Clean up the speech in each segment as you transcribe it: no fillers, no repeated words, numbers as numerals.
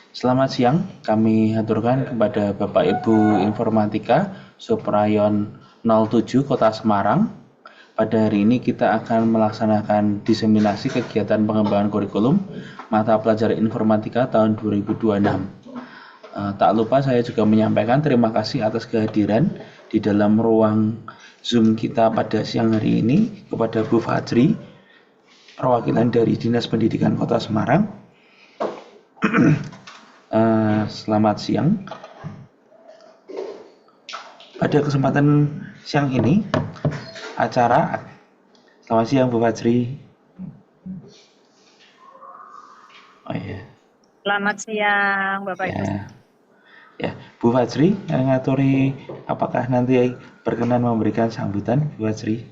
Selamat siang, kami haturkan kepada Bapak Ibu Informatika Suprayon 07 Kota Semarang. Pada hari ini kita akan melaksanakan diseminasi kegiatan pengembangan kurikulum mata pelajaran informatika tahun 2026. Tak lupa saya juga menyampaikan terima kasih atas kehadiran di dalam ruang Zoom kita pada siang hari ini kepada Bu Fajri, perwakilan dari Dinas Pendidikan Kota Semarang. Selamat siang. Pada kesempatan siang ini, acara selamat siang Bu Fajri. Oh iya, Selamat siang, Bapak Ibu. ya, ya. Bu Fajri yang ngaturi apakah nanti berkenan memberikan sambutan Bu Fajri?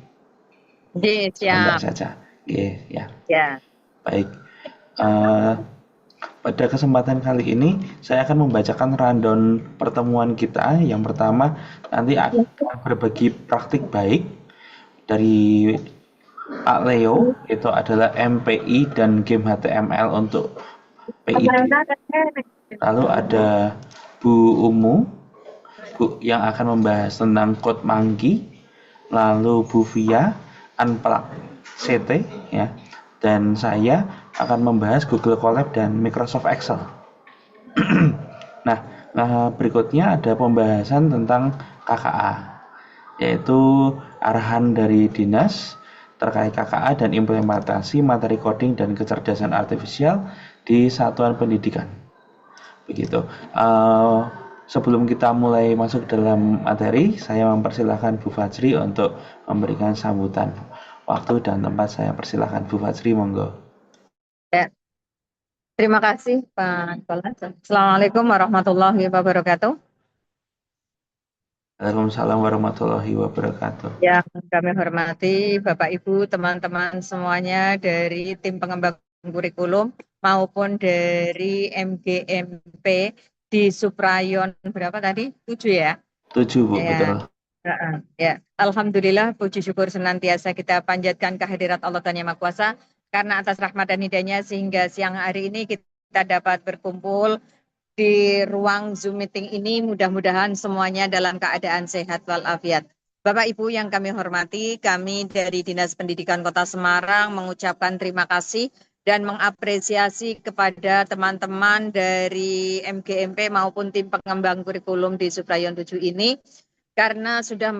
Sebentar Siap. saja. Oke, ya. Ya. Baik. Eh, Pada kesempatan kali ini saya akan membacakan rundown pertemuan kita. Yang pertama nanti akan berbagi praktik baik dari Pak Leo, itu adalah MPI dan game HTML untuk PID. Lalu ada Bu Umu yang akan membahas tentang code monkey. Lalu Bu Via Unplug CT ya. Dan saya akan membahas Google Colab dan Microsoft Excel. Nah, berikutnya ada pembahasan tentang KKA, yaitu arahan dari dinas terkait KKA dan implementasi materi coding dan kecerdasan artifisial di satuan pendidikan. Begitu. Sebelum kita mulai masuk dalam materi, saya mempersilahkan Bu Fajri untuk memberikan sambutan. Waktu dan tempat saya persilahkan Bu Fajri, monggo. Ya. Terima kasih, Pak Nikolas. Assalamualaikum warahmatullahi wabarakatuh. Waalaikumsalam warahmatullahi wabarakatuh. Yang kami hormati Bapak Ibu, teman-teman semuanya dari tim pengembang kurikulum maupun dari MGMP di Suprayon berapa tadi? 7 ya? 7 Bu, Ya. betul. Ya, Alhamdulillah puji syukur senantiasa kita panjatkan kehadirat Allah dan Yang Maha Kuasa karena atas rahmat dan hidayahnya sehingga siang hari ini kita dapat berkumpul di ruang Zoom meeting ini, mudah-mudahan semuanya dalam keadaan sehat walafiat. Bapak Ibu yang kami hormati, kami dari Dinas Pendidikan Kota Semarang mengucapkan terima kasih dan mengapresiasi kepada teman-teman dari MGMP maupun tim pengembang kurikulum di Suprayon 7 ini karena sedang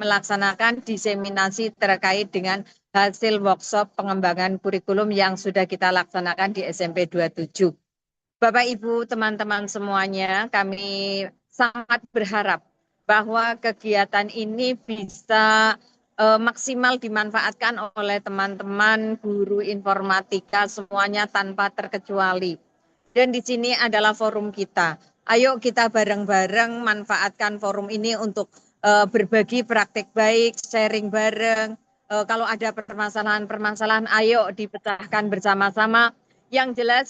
melaksanakan diseminasi terkait dengan hasil workshop pengembangan kurikulum yang sudah kita laksanakan di SMP 27. Bapak Ibu, teman-teman semuanya, kami sangat berharap bahwa kegiatan ini bisa maksimal dimanfaatkan oleh teman-teman guru informatika semuanya tanpa terkecuali. Dan di sini adalah forum kita. Ayo kita bareng-bareng manfaatkan forum ini untuk berbagi praktik baik, sharing bareng. Kalau ada permasalahan-permasalahan, ayo dipecahkan bersama-sama. Yang jelas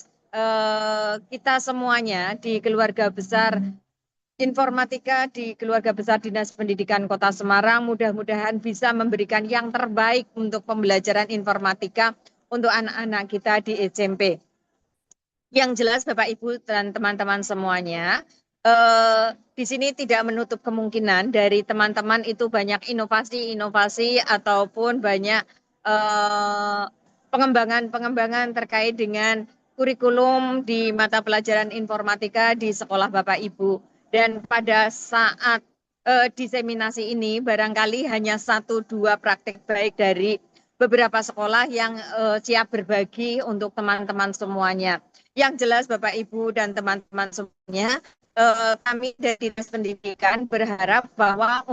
kita semuanya di keluarga besar informatika, di keluarga besar Dinas Pendidikan Kota Semarang, mudah-mudahan bisa memberikan yang terbaik untuk pembelajaran informatika untuk anak-anak kita di SMP. Yang jelas Bapak Ibu dan teman-teman semuanya, di sini tidak menutup kemungkinan dari teman-teman itu banyak inovasi-inovasi ataupun banyak pengembangan-pengembangan terkait dengan kurikulum di mata pelajaran informatika di sekolah Bapak Ibu. Dan pada saat diseminasi ini barangkali hanya 1-2 praktik baik dari beberapa sekolah yang siap berbagi untuk teman-teman semuanya. Yang jelas Bapak Ibu dan teman-teman semuanya, kami dari Dinas Pendidikan berharap bahwa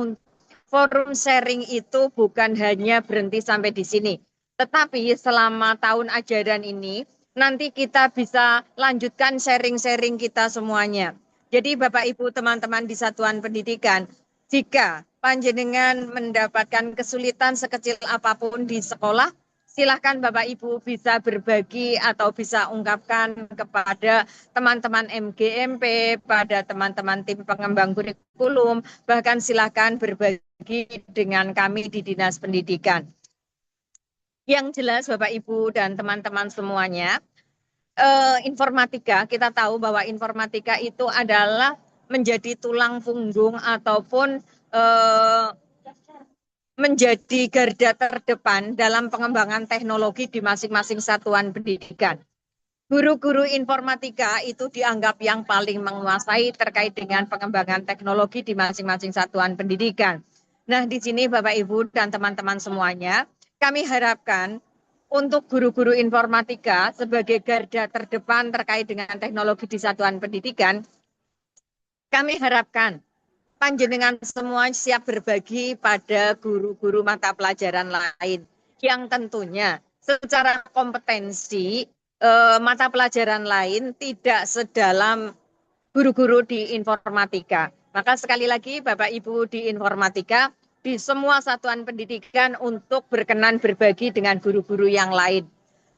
forum sharing itu bukan hanya berhenti sampai di sini, tetapi selama tahun ajaran ini nanti kita bisa lanjutkan sharing-sharing kita semuanya. Jadi Bapak Ibu teman-teman di satuan pendidikan, jika panjenengan mendapatkan kesulitan sekecil apapun di sekolah, silahkan Bapak Ibu bisa berbagi atau bisa ungkapkan kepada teman-teman MGMP, pada teman-teman tim pengembang kurikulum, bahkan silahkan berbagi dengan kami di Dinas Pendidikan. Yang jelas Bapak Ibu dan teman-teman semuanya, informatika, kita tahu bahwa informatika itu adalah menjadi tulang punggung ataupun menjadi garda terdepan dalam pengembangan teknologi di masing-masing satuan pendidikan. Guru-guru informatika itu dianggap yang paling menguasai terkait dengan pengembangan teknologi di masing-masing satuan pendidikan. Nah, di sini Bapak Ibu dan teman-teman semuanya, kami harapkan untuk guru-guru informatika sebagai garda terdepan terkait dengan teknologi di satuan pendidikan, kami harapkan panjenengan semua siap berbagi pada guru-guru mata pelajaran lain yang tentunya secara kompetensi mata pelajaran lain tidak sedalam guru-guru di informatika. Maka sekali lagi Bapak Ibu di informatika di semua satuan pendidikan untuk berkenan berbagi dengan guru-guru yang lain,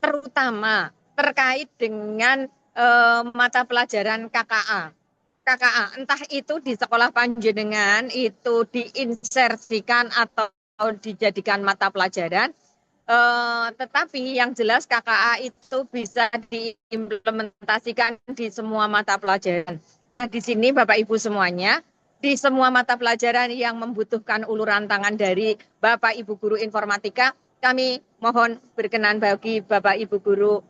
terutama terkait dengan mata pelajaran KKA. KKA, entah itu di sekolah panjenengan itu diinsersikan atau dijadikan mata pelajaran, tetapi yang jelas KKA itu bisa diimplementasikan di semua mata pelajaran. Nah, di sini Bapak Ibu semuanya, di semua mata pelajaran yang membutuhkan uluran tangan dari Bapak Ibu guru informatika, kami mohon berkenan bagi Bapak Ibu guru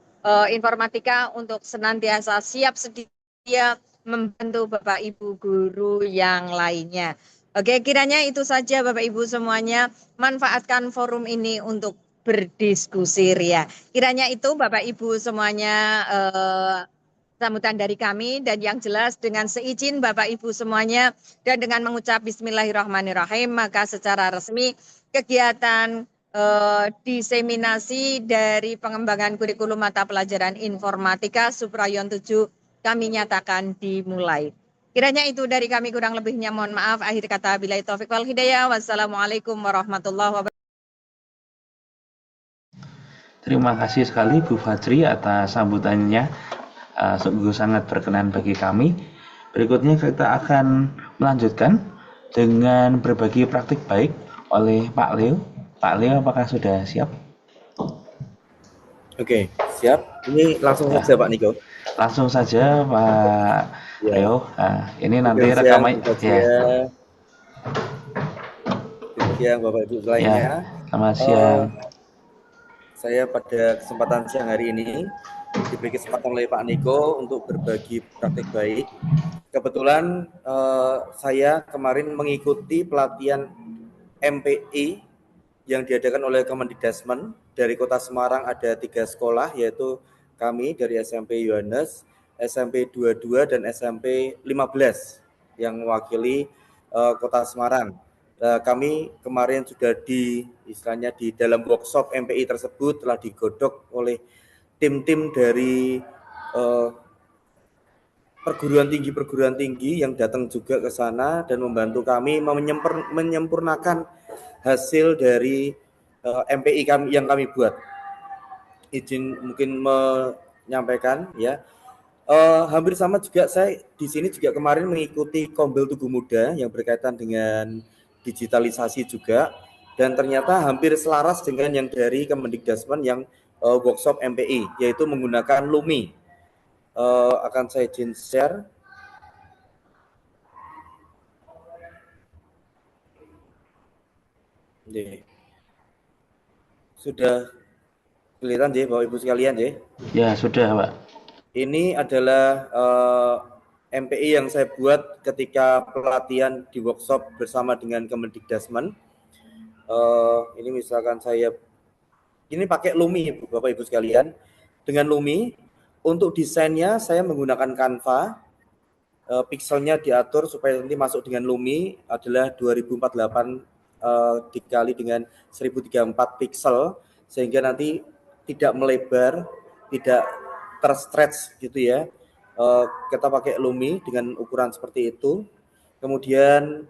informatika untuk senantiasa siap sedia membantu Bapak Ibu guru yang lainnya. Oke, kiranya itu saja Bapak Ibu semuanya, manfaatkan forum ini untuk berdiskusi ria. Kiranya itu Bapak Ibu semuanya sambutan dari kami, dan yang jelas dengan seizin Bapak Ibu semuanya dan dengan mengucap Bismillahirrahmanirrahim, maka secara resmi kegiatan diseminasi dari pengembangan kurikulum mata pelajaran informatika Suprayon 7 kami nyatakan dimulai. Kiranya itu dari kami, kurang lebihnya mohon maaf. Akhir kata billahi taufik wal hidayah. Wassalamualaikum warahmatullahi wabarakatuh. Terima kasih sekali Bu Fajri atas sambutannya. Sungguh sangat berkenan bagi kami. Berikutnya kita akan melanjutkan dengan berbagi praktik baik oleh Pak Leo. Pak Leo, apakah sudah siap? Oke, siap. Ini langsung saja Pak Niko. Langsung saja Pak Leo. Ini nanti rekaman. Selamat siang Bapak Ibu lainnya. Selamat siang. Saya pada kesempatan siang hari ini diberi kesempatan oleh Pak Niko untuk berbagi praktik baik. Kebetulan saya kemarin mengikuti pelatihan MPI yang diadakan oleh Kemendikbudrismen. Dari Kota Semarang ada 3 sekolah, yaitu kami dari SMP Yohanes, SMP 22 dan SMP 15 yang mewakili Kota Semarang. Kami kemarin sudah di dalam workshop MPI tersebut telah digodok oleh tim-tim dari perguruan tinggi yang datang juga ke sana dan membantu kami menyempurnakan hasil dari MPI yang kami buat. Izin mungkin menyampaikan ya. Hampir sama juga saya di sini juga kemarin mengikuti Kombel Tugu Muda yang berkaitan dengan digitalisasi juga, dan ternyata hampir selaras dengan yang dari Kemendikbudrismen yang workshop MPI, yaitu menggunakan Lumi. Akan saya izin share. Sudah kelihatan ya Bapak Ibu sekalian ya? Ya, sudah Pak. Ini adalah MPI yang saya buat ketika pelatihan di workshop bersama dengan Kemendikbudrismen. Ini misalkan saya ini pakai Lumi Bapak Ibu sekalian. Dengan Lumi, untuk desainnya saya menggunakan Canva. Pixelnya diatur supaya nanti masuk dengan Lumi adalah 2048 dikali dengan 1034 pixel, sehingga nanti tidak melebar, tidak terstretch gitu ya. Kita pakai Lumi dengan ukuran seperti itu. Kemudian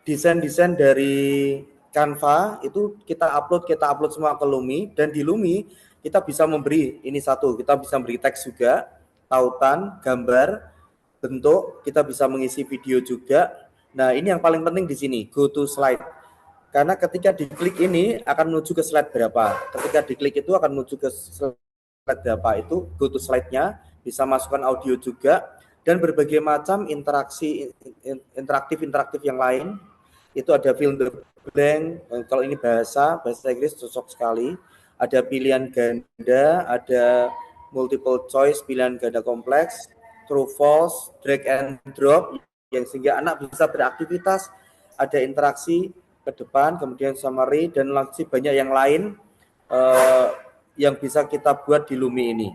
desain-desain dari Canva itu kita upload semua ke Lumi, dan di Lumi kita bisa memberi kita bisa memberi teks juga, tautan, gambar, bentuk, kita bisa mengisi video juga. Nah, ini yang paling penting di sini, go to slide. Karena ketika diklik ini akan menuju ke slide berapa. Ketika diklik itu akan menuju ke slide slide berapa itu, go to slide-nya, bisa masukkan audio juga, dan berbagai macam interaktif yang lain. Itu ada fill the blank, kalau ini bahasa Inggris cocok sekali. Ada pilihan ganda, ada multiple choice, pilihan ganda kompleks, true false, drag and drop, yang sehingga anak bisa beraktivitas, ada interaksi ke depan, kemudian summary, dan masih banyak yang lain yang bisa kita buat di Lumi ini.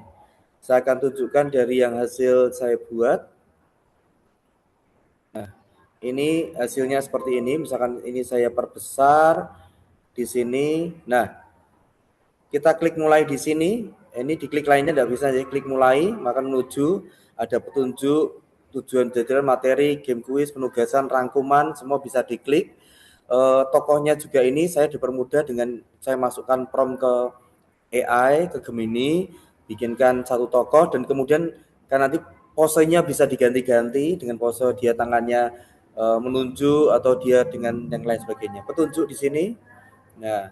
Saya akan tunjukkan dari yang hasil saya buat. Nah, ini hasilnya seperti ini. Misalkan ini saya perbesar di sini. Nah, kita klik mulai di sini. Ini di klik lainnya tidak bisa, jadi klik mulai, maka menuju, ada petunjuk, tujuan jajaran, materi, game quiz, penugasan, rangkuman, semua bisa diklik. Tokohnya juga ini saya dipermudah dengan saya masukkan prompt ke AI, ke Gemini, bikinkan satu tokoh, dan kemudian kan nanti posenya bisa diganti-ganti dengan pose dia tangannya menunjuk atau dia dengan yang lain sebagainya. Petunjuk di sini. Nah,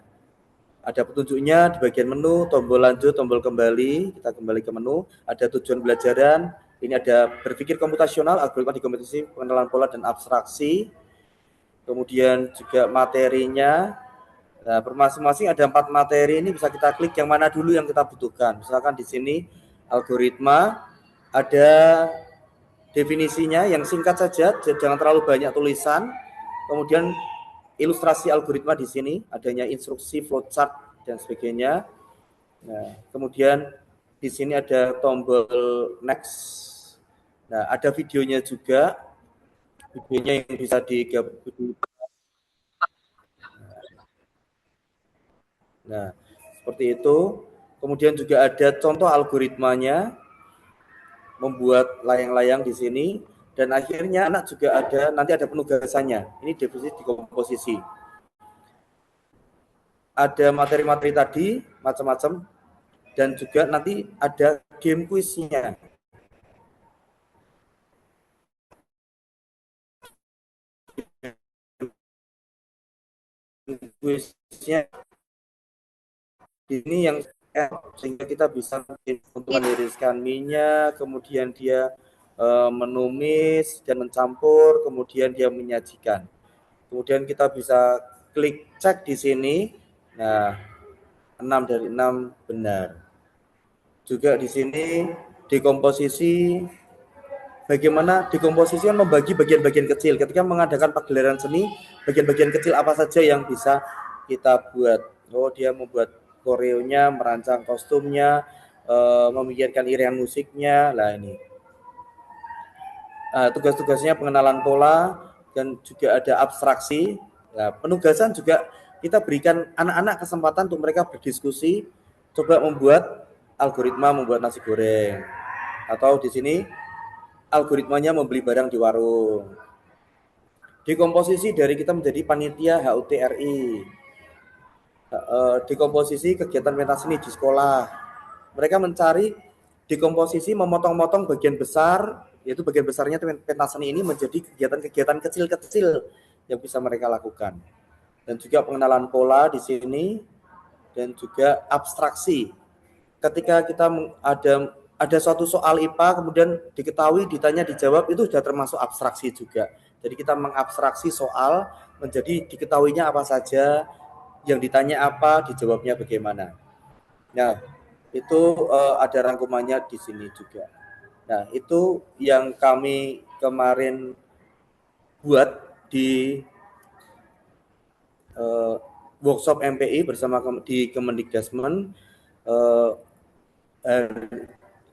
ada petunjuknya di bagian menu, tombol lanjut, tombol kembali, kita kembali ke menu, ada tujuan belajaran, ini ada berpikir komputasional, algoritma di kompetisi, pengenalan pola dan abstraksi, kemudian juga materinya. Nah, masing-masing ada 4 materi, ini bisa kita klik yang mana dulu yang kita butuhkan. Misalkan di sini algoritma, ada definisinya yang singkat saja, jangan terlalu banyak tulisan. Kemudian ilustrasi algoritma di sini, adanya instruksi, flowchart dan sebagainya. Nah, kemudian di sini ada tombol next. Nah, ada videonya juga. Videonya yang bisa digabung. Nah, seperti itu. Kemudian juga ada contoh algoritmanya, membuat layang-layang di sini, dan akhirnya anak juga ada, nanti ada penugasannya. Ini definisi dekomposisi. Ada materi-materi tadi, macam-macam, dan juga nanti ada game quiznya. Quiznya ini yang sehingga kita bisa untuk meniriskan mie-nya, kemudian dia menumis dan mencampur, kemudian dia menyajikan. Kemudian kita bisa klik cek di sini. Nah, 6 dari 6 benar. Juga di sini dekomposisi, bagaimana dekomposisi membagi bagian-bagian kecil. Ketika mengadakan pagelaran seni, bagian-bagian kecil apa saja yang bisa kita buat. Oh, dia membuat koreonya, merancang kostumnya, memikirkan irian musiknya. Lah ini. Tugas-tugasnya pengenalan pola dan juga ada abstraksi. Nah, penugasan juga kita berikan anak-anak kesempatan untuk mereka berdiskusi, coba membuat algoritma membuat nasi goreng, atau di sini algoritmanya membeli barang di warung. Dekomposisi dari kita menjadi panitia HUTRI. Dekomposisi kegiatan pentas seni di sekolah. Mereka mencari dekomposisi, memotong-motong bagian besar, yaitu bagian besarnya pentas seni ini menjadi kegiatan-kegiatan kecil-kecil yang bisa mereka lakukan. Dan juga pengenalan pola di sini, dan juga abstraksi. Ketika kita ada suatu soal IPA, kemudian diketahui, ditanya, dijawab, itu sudah termasuk abstraksi juga. Jadi kita mengabstraksi soal menjadi diketahuinya apa saja, yang ditanya apa, dijawabnya bagaimana. Nah, itu ada rangkumannya di sini juga. Nah, itu yang kami kemarin buat di workshop MPI bersama di Kemendikdasmen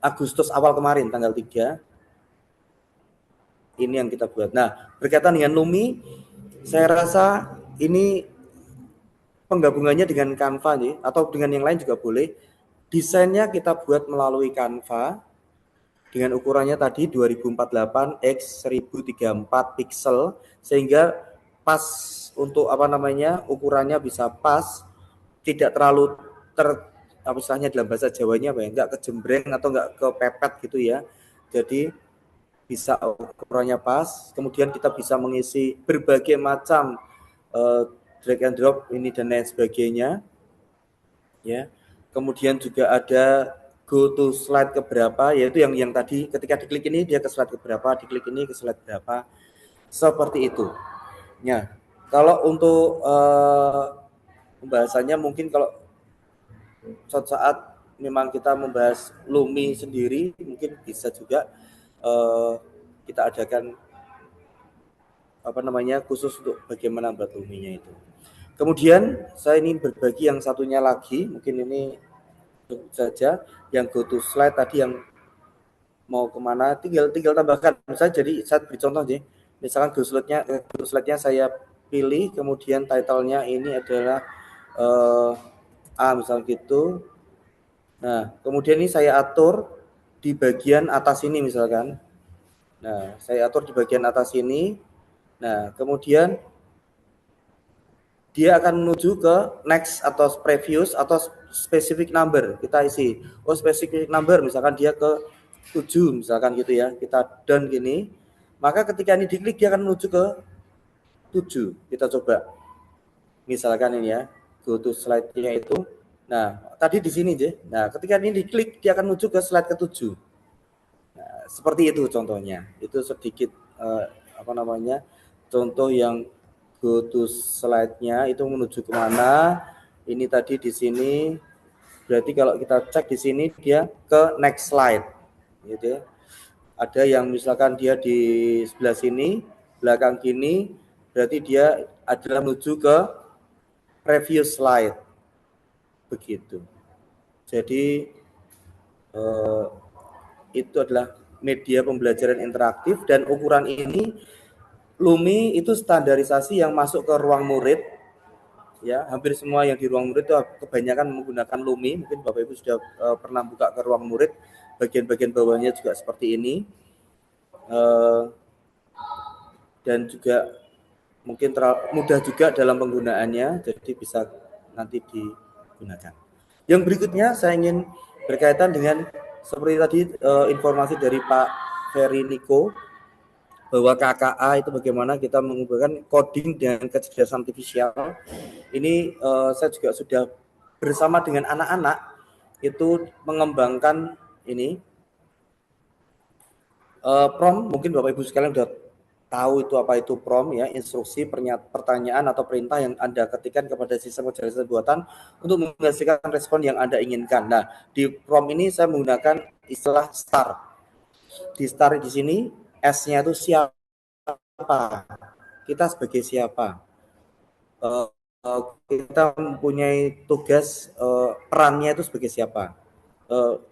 Agustus awal kemarin, tanggal 3. Ini yang kita buat. Nah, berkaitan dengan Lumi, saya rasa ini penggabungannya dengan Canva nih, atau dengan yang lain juga boleh. Desainnya kita buat melalui Canva dengan ukurannya tadi 2048 x 1034 pixel, sehingga pas untuk ukurannya bisa pas, tidak terlalu istilahnya dalam bahasa Jawanya enggak kejembreng atau enggak kepepet gitu ya. Jadi bisa ukurannya pas, kemudian kita bisa mengisi berbagai macam drag and drop ini dan lain sebagainya. Ya. Kemudian juga ada go to slide ke berapa, yaitu yang tadi ketika diklik ini dia ke slide ke berapa, diklik ini ke slide berapa, seperti itu. Ya, kalau untuk pembahasannya mungkin kalau suatu saat memang kita membahas Lumi sendiri, mungkin bisa juga kita adakan khusus untuk bagaimana buat Luminya itu. Kemudian saya ini berbagi yang satunya lagi, mungkin ini saja yang go to slide tadi yang mau kemana tinggal tambahkan. Misalnya jadi saya beri contoh aja. Misalkan go slide-nya saya pilih, kemudian title-nya ini adalah A misal gitu. Nah, kemudian ini saya atur di bagian atas ini misalkan. Nah, saya atur di bagian atas ini. Nah, kemudian dia akan menuju ke next atau previous atau specific number. Kita isi, oh specific number, misalkan dia ke 7, misalkan gitu ya. Kita done gini, maka ketika ini diklik dia akan menuju ke 7. Kita coba. Misalkan ini ya, go to slide-nya itu. Nah, tadi di sini aja. Nah, ketika ini diklik dia akan menuju ke slide ke-7. Nah, seperti itu contohnya. Itu sedikit contoh yang go to slide-nya itu menuju kemana. Ini tadi di sini, berarti kalau kita cek di sini dia ke next slide, gitu ya. Ada yang misalkan dia di sebelah sini, belakang kini, berarti dia adalah menuju ke previous slide, begitu. Jadi itu adalah media pembelajaran interaktif, dan ukuran ini Lumi itu standarisasi yang masuk ke ruang murid. Ya, hampir semua yang di ruang murid itu kebanyakan menggunakan Lumi. Mungkin Bapak Ibu sudah pernah buka ke ruang murid. Bagian-bagian bawahnya juga seperti ini. Dan juga mungkin mudah juga dalam penggunaannya, jadi bisa nanti digunakan. Yang berikutnya saya ingin berkaitan dengan seperti tadi informasi dari Pak Ferry Niko, bahwa KKA itu bagaimana kita mengubahkan coding dengan kecerdasan artifisial. Ini saya juga sudah bersama dengan anak-anak itu mengembangkan ini prompt. Mungkin Bapak Ibu sekalian sudah tahu itu apa itu prompt ya, instruksi, pertanyaan atau perintah yang Anda ketikkan kepada sistem kecerdasan buatan untuk menghasilkan respon yang Anda inginkan. Nah, di prompt ini saya menggunakan istilah STAR. Di STAR di sini S-nya itu siapa, kita sebagai siapa, kita mempunyai tugas, perannya itu sebagai siapa.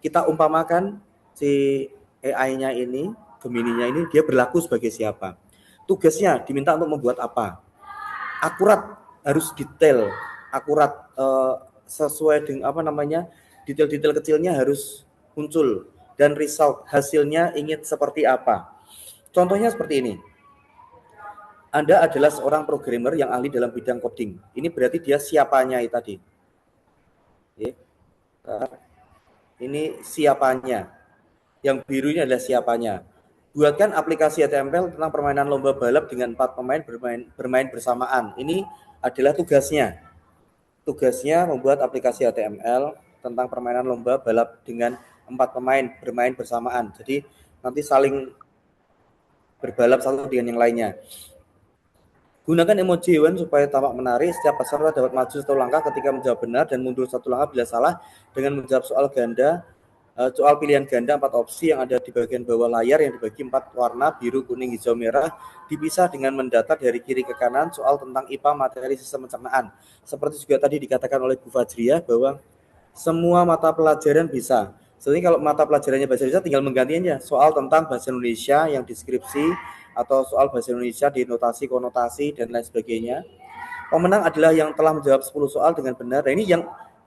Kita umpamakan si AI-nya ini, Gemini-nya ini, dia berlaku sebagai siapa, tugasnya diminta untuk membuat apa, akurat, harus detail, akurat, sesuai dengan detail-detail kecilnya harus muncul, dan result hasilnya ingin seperti apa. Contohnya seperti ini. Anda adalah seorang programmer yang ahli dalam bidang coding. Ini berarti dia siapanya tadi. Ini siapanya. Yang biru ini adalah siapanya. Buatkan aplikasi HTML tentang permainan lomba balap dengan 4 pemain bermain bersamaan. Ini adalah tugasnya. Tugasnya membuat aplikasi HTML tentang permainan lomba balap dengan 4 pemain bermain bersamaan. Jadi nanti saling berbalap satu dengan yang lainnya. Gunakan emoji hewan supaya tampak menarik. Setiap peserta dapat maju 1 langkah ketika menjawab benar dan mundur 1 langkah bila salah dengan menjawab soal pilihan ganda 4 opsi yang ada di bagian bawah layar yang dibagi 4 warna biru, kuning, hijau, merah, dipisah dengan mendata dari kiri ke kanan. Soal tentang IPA, materi sistem pencernaan. Seperti juga tadi dikatakan oleh Bu Fajriah bahwa semua mata pelajaran bisa. Jadi kalau mata pelajarannya bahasa Indonesia tinggal menggantinya soal tentang bahasa Indonesia yang deskripsi, atau soal bahasa Indonesia di notasi, konotasi, dan lain sebagainya. Pemenang adalah yang telah menjawab 10 soal dengan benar. Nah, ini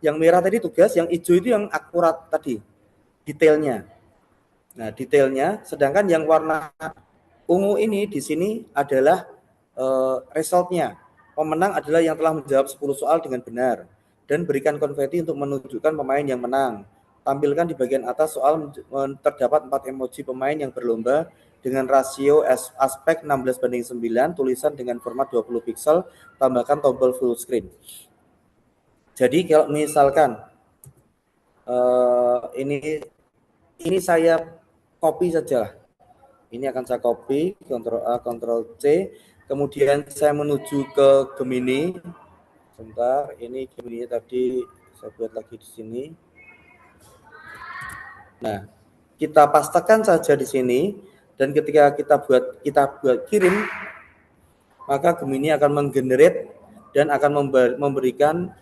yang merah tadi tugas, yang hijau itu yang akurat tadi, detailnya. Nah, detailnya, sedangkan yang warna ungu ini di sini adalah resultnya. Pemenang adalah yang telah menjawab 10 soal dengan benar dan berikan konfeti untuk menunjukkan pemain yang menang. Tampilkan di bagian atas soal terdapat 4 emoji pemain yang berlomba dengan rasio aspek 16:9, tulisan dengan format 20 pixel, tambahkan tombol full screen. Jadi kalau misalkan ini saya copy saja. Ini akan saya copy, Ctrl A, Ctrl C. Kemudian saya menuju ke Gemini. Sebentar, ini Gemini tadi saya buat lagi di sini. Nah, kita pastekan saja di sini dan ketika kita buat kirim, maka Gemini akan menggenerate dan akan memberikan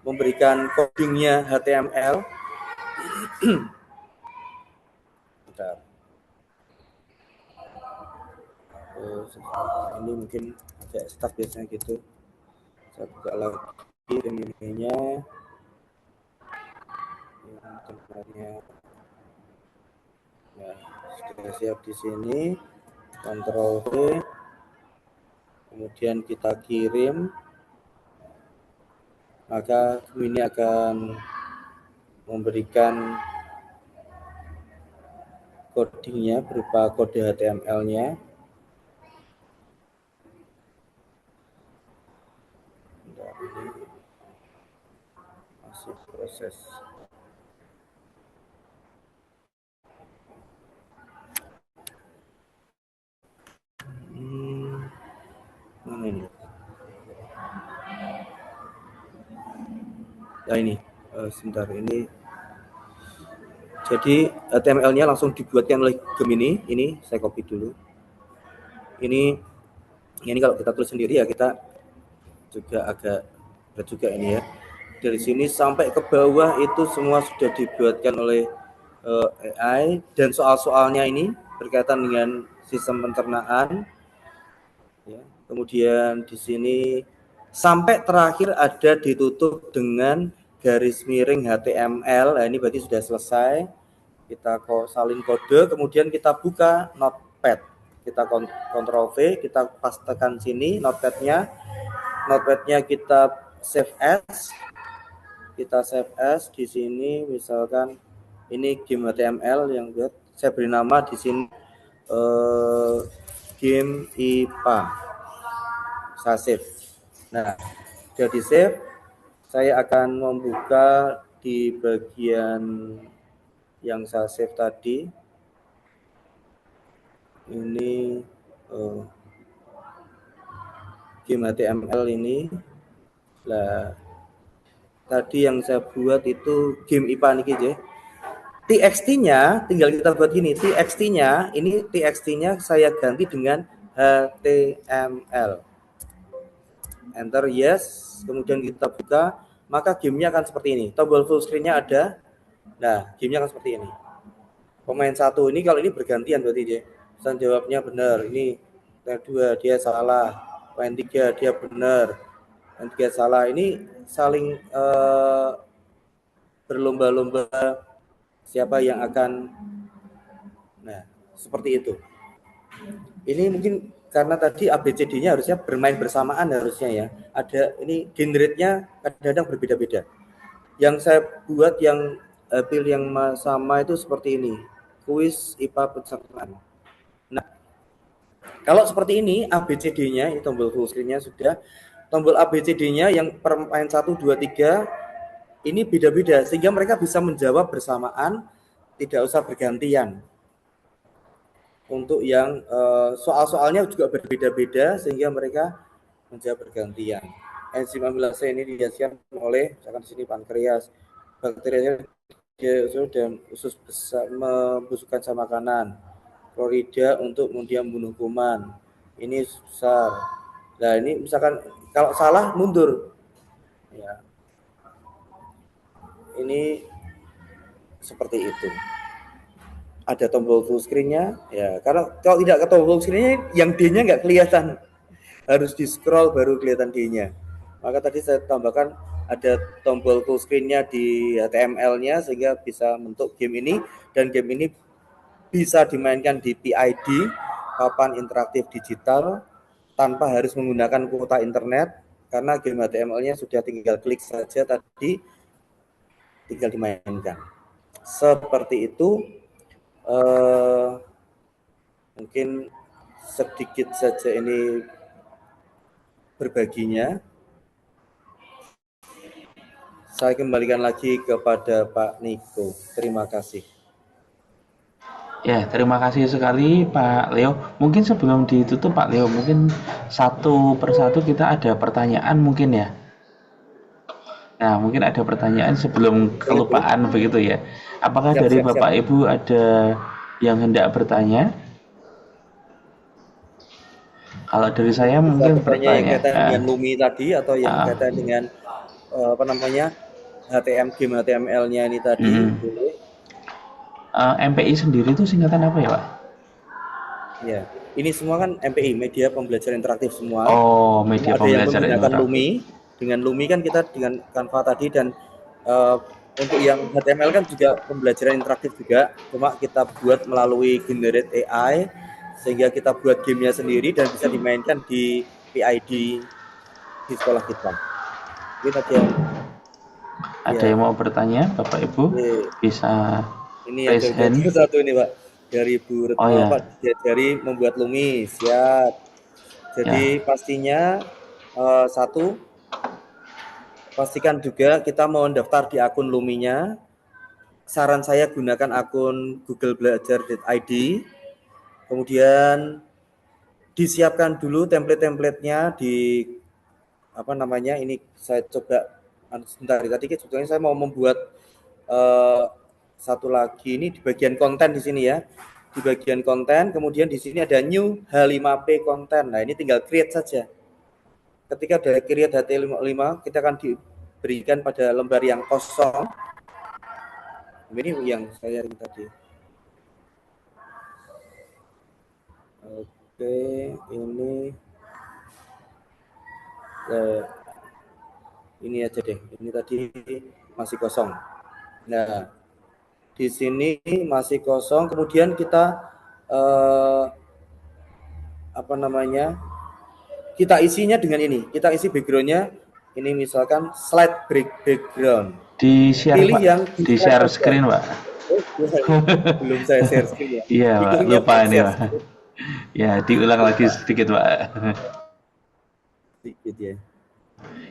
memberikan codingnya HTML. Bentar. Ini mungkin agak stuck biasanya gitu. Saya buka lagi Gemini-nya. Tempatnya. Nah, sudah siap di sini. Ctrl V. Kemudian kita kirim. Maka ini akan memberikan codingnya berupa kode HTML-nya. Ini masih proses. Mana ini? Nah ini, sebentar ini. Jadi HTML-nya langsung dibuatkan oleh Gemini. Ini saya copy dulu. Ini kalau kita tulis sendiri ya kita juga agak berat juga ini ya. Dari sini sampai ke bawah itu semua sudah dibuatkan oleh AI dan soal-soalnya ini berkaitan dengan sistem pencernaan. Ya. Kemudian di sini sampai terakhir ada ditutup dengan garis miring HTML. Nah, ini berarti sudah selesai. Kita salin kode, kemudian kita buka Notepad. Kita Ctrl V, kita pastekan sini Notepad-nya. Notepad-nya kita save as. Kita save as di sini misalkan ini game HTML yang buat saya beri nama di sini game IPA. Saya save. Nah, sudah di save. Saya akan membuka di bagian yang saya save tadi. Ini game HTML ini. Lah, tadi yang saya buat itu game IPA niki je. TXT-nya tinggal kita buat gini. TXT-nya saya ganti dengan HTML. Enter yes, kemudian kita buka, maka gamenya akan seperti ini. Tombol full screen-nya ada. Nah, gamenya akan seperti ini. Pemain 1 ini kalau ini bergantian berarti dia. Pesan jawabnya benar. Ini pemain 2 dia salah. Pemain 3 dia benar. Pemain 3 salah. Ini saling berlomba-lomba siapa yang akan. Nah, seperti itu. Ini mungkin karena tadi ABCD-nya harusnya bermain bersamaan harusnya ya. Ada ini generate-nya kadang-kadang berbeda-beda. Yang saya buat yang pilih yang sama itu seperti ini. Kuis IPA pencernaan. Nah, kalau seperti ini ABCD-nya, ini tombol full screen-nya sudah. Tombol ABCD-nya yang permain 1 2 3 ini beda-beda sehingga mereka bisa menjawab bersamaan, tidak usah bergantian. Untuk yang soal-soalnya juga berbeda-beda sehingga mereka menjawab bergantian. Enzim amilase ini dihasilkan oleh misalkan di sini pankreas. Bakterianya dia dan usus besar membusukkan sama makanan. Klorida untuk kemudian membunuh kuman. Ini besar. Nah, ini misalkan kalau salah mundur. Ya. Ini seperti itu. Ada tombol full screen-nya ya, karena kalau tidak ke tombol full screen-nya yang D-nya nggak kelihatan, harus di scroll baru kelihatan D-nya. Maka tadi saya tambahkan ada tombol full screen-nya di HTML-nya sehingga bisa bentuk game ini, dan game ini bisa dimainkan di PID, papan interaktif digital, tanpa harus menggunakan kuota internet karena game HTML-nya sudah tinggal klik saja tadi, tinggal dimainkan. Seperti itu. Mungkin sedikit saja ini berbaginya. Saya kembalikan lagi kepada Pak Niko. Terima kasih. Ya, terima kasih sekali Pak Leo. Mungkin sebelum ditutup Pak Leo, mungkin satu persatu kita ada pertanyaan mungkin ya. Nah, mungkin ada pertanyaan sebelum kelupaan begitu ya. Apakah Siap, dari siap, siap. Bapak Ibu ada yang hendak bertanya? Kalau dari saya Bisa mungkin bertanya yang bertanya. kaitan dengan Lumi tadi atau yang Ah, kaitan dengan apa namanya game HTML-nya ini tadi, mm, boleh. MPI sendiri itu singkatan apa ya Pak? Ya, ini semua kan MPI, media pembelajaran interaktif semua. Oh, Cuma media ada yang pembelajaran menggunakan interaktif. Lumi. Dengan Lumi kan kita dengan Canva tadi dan eh, untuk yang HTML kan juga pembelajaran interaktif juga. Cuma kita buat melalui generate AI sehingga kita buat gamenya sendiri dan bisa dimainkan di PID di sekolah kita. Mungkin ada yang Ada ya, yang mau bertanya, Bapak Ibu? Bisa ini ada raise hand. satu ini Pak dari Bu Oh Retno ya, Pak dari membuat Lumi. Siap. ya. Jadi pastinya satu, pastikan juga kita mau daftar di akun Luminya. Saran saya gunakan akun Google Belajar.id. Kemudian disiapkan dulu template-templatenya di apa namanya ini saya coba sebentar tadi sebetulnya saya mau membuat satu lagi ini di bagian konten di sini ya. Di bagian konten, kemudian di sini ada new H5P konten. Nah, ini tinggal create saja. Ketika dari create HT5, kita akan diberikan pada lembar yang kosong. Ini yang saya tadi. Oke, ini aja deh. Ini tadi masih kosong. Nah, di sini masih kosong. Kemudian kita apa namanya? Kita isinya dengan ini. Kita isi backgroundnya. Ini misalkan slide background. Di share Pilih Pak, yang di di slide share saja. screen Pak. Belum saya share screen ya. Iya Pak, Fiturnya lupa belum ini share Pak. screen. Ya, diulang lagi sedikit Pak. Sedikit ya.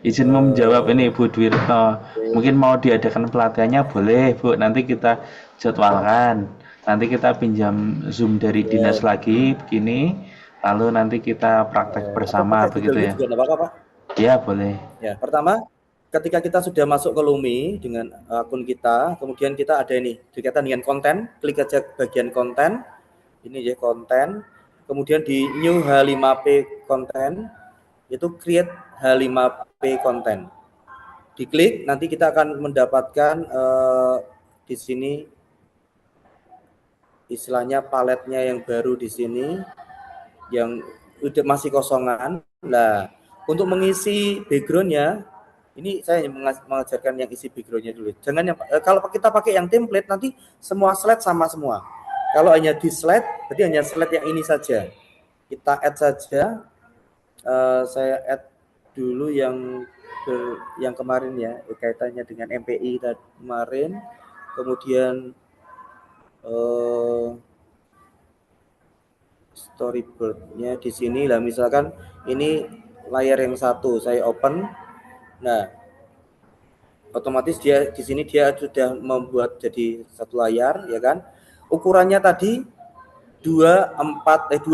Izin menjawab ini Bu Dwi Retno. Mungkin mau diadakan pelatihannya boleh Bu, nanti kita jadwalkan. Nanti kita pinjam Zoom dari dinas lagi begini, lalu nanti kita praktek Atau bersama pakai Google begitu Meet ya. juga enggak apa-apa, Pak. Ya, boleh. Ya, pertama ketika kita sudah masuk ke Lumi dengan akun kita, kemudian kita ada ini berkaitan dengan konten, klik aja bagian konten. Ini ya konten. Kemudian di new H5P konten itu create H5P konten. Diklik, nanti kita akan mendapatkan di sini istilahnya paletnya yang baru di sini yang udah masih kosongan. Nah, untuk mengisi backgroundnya, ini saya mengajarkan yang isi backgroundnya dulu. Jangan yang kalau kita pakai yang template nanti semua slide sama semua. Kalau hanya di slide, berarti hanya slide yang ini saja. Kita add saja. Saya add dulu yang kemarin ya, kaitannya dengan MPI tadi kemarin. Kemudian storyboardnya di sini lah, misalkan ini layar yang satu saya open. Nah, otomatis dia di sini dia sudah membuat jadi satu layar ya kan. Ukurannya tadi 2048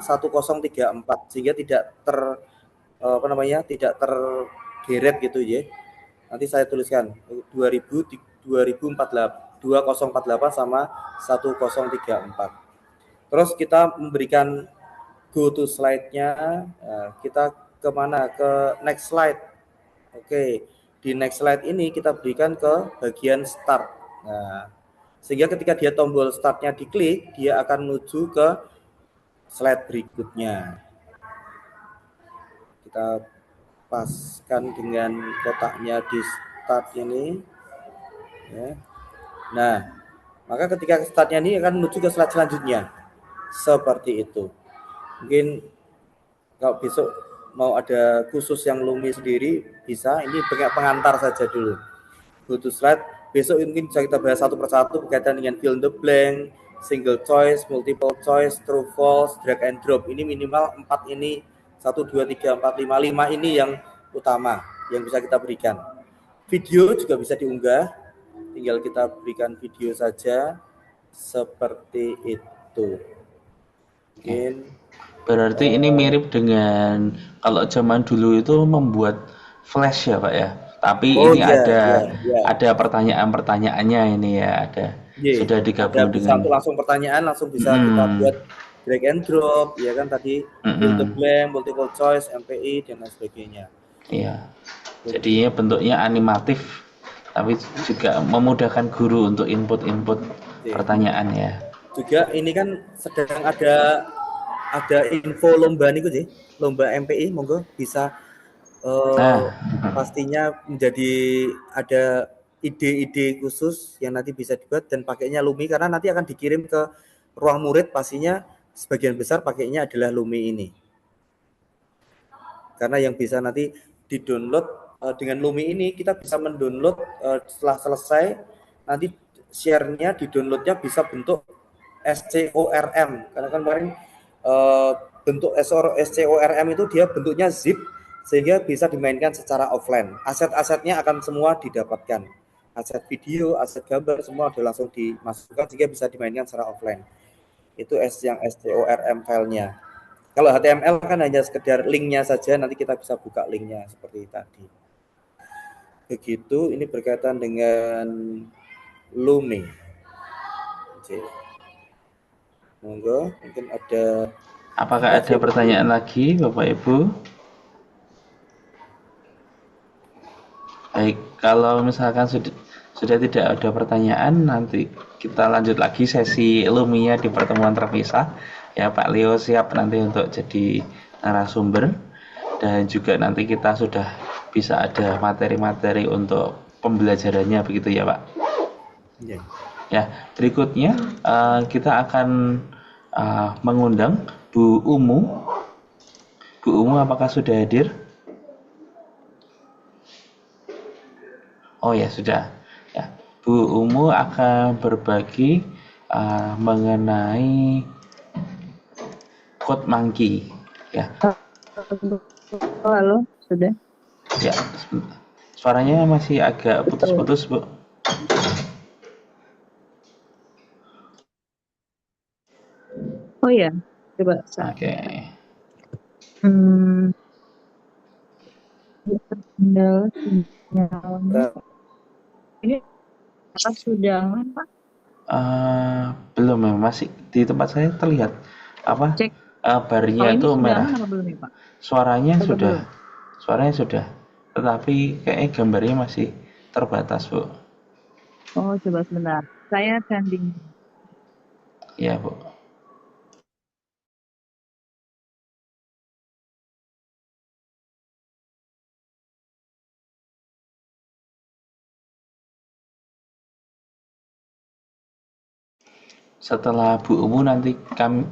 1034 sehingga tidak tidak tergeret gitu ya. Nanti saya tuliskan 2048 sama 1034. Terus kita memberikan go to slide-nya, kita kemana? Ke next slide. Oke, di next slide ini kita berikan ke bagian start. Nah, sehingga ketika dia tombol startnya diklik, dia akan menuju ke slide berikutnya. Kita paskan dengan kotaknya di start ini. Ya. Nah, maka ketika startnya ini akan menuju ke slide selanjutnya. Seperti itu. Mungkin kalau besok mau ada khusus yang Lumi sendiri bisa, ini pengantar saja dulu. Go to slide, besok mungkin bisa kita bahas satu persatu berkaitan dengan fill in the blank, single choice, multiple choice, true false, drag and drop. Ini minimal 4 ini, 1, 2, 3, 4, 5 ini yang utama yang bisa kita berikan. Video juga bisa diunggah, tinggal kita berikan video saja seperti itu. Mungkin Berarti ini mirip dengan kalau zaman dulu itu membuat flash ya Pak ya. Tapi oh ini iya iya iya ada pertanyaan-pertanyaannya ini ya, ada iya, sudah ada digabung bisa dengan untuk langsung pertanyaan, langsung bisa kita mm, buat drag and drop, ya kan tadi fill the mm, blank, multiple choice, MPI dan lain sebagainya. iya. Jadinya bentuknya animatif tapi juga memudahkan guru untuk input-input Oke. pertanyaan ya. Juga ini kan sedang ada info lomba nih sih, lomba MPI, monggo bisa Nah, pastinya menjadi ada ide-ide khusus yang nanti bisa dibuat dan pakainya Lumi karena nanti akan dikirim ke ruang murid, pastinya sebagian besar pakainya adalah Lumi ini. Karena yang bisa nanti di-download dengan Lumi ini kita bisa mendownload setelah selesai nanti share-nya di-download-nya bisa bentuk SCORM karena kan kemarin bentuk SCORM itu dia bentuknya zip sehingga bisa dimainkan secara offline. Aset-asetnya akan semua didapatkan. Aset video, aset gambar semua sudah langsung dimasukkan sehingga bisa dimainkan secara offline. Itu yang SCORM filenya. Kalau HTML kan hanya sekedar linknya saja, nanti kita bisa buka linknya seperti tadi. Begitu, ini berkaitan dengan Lumi. Oke. Monggo, mungkin ada apakah ada pertanyaan lagi Bapak Ibu? Baik, kalau misalkan sudah tidak ada pertanyaan, nanti kita lanjut lagi sesi Lumia di pertemuan terpisah. Ya, Pak Leo siap nanti untuk jadi narasumber dan juga nanti kita sudah bisa ada materi-materi untuk pembelajarannya begitu ya, Pak. ya. Ya, berikutnya kita akan mengundang Bu Umu. Bu Umu apakah sudah hadir? Oh ya sudah. Ya, Bu Umu akan berbagi mengenai code monkey. Ya, Halo, sudah. ya. Suaranya masih agak putus-putus, Bu. Oh ya, coba saya. Oke. Hmm, kendala sinyalnya. Ini apa sudah aman, Pak? Belum ya, masih di tempat saya terlihat apa Cek. barnya Kalau ini itu sudah merah. aman apa belum ya, Pak? Suaranya Coba sudah, dulu. suaranya sudah. Tetapi kayaknya gambarnya masih terbatas, Bu. Oh, coba sebentar. Saya sending. Ya, Bu. Setelah Bu Umu nanti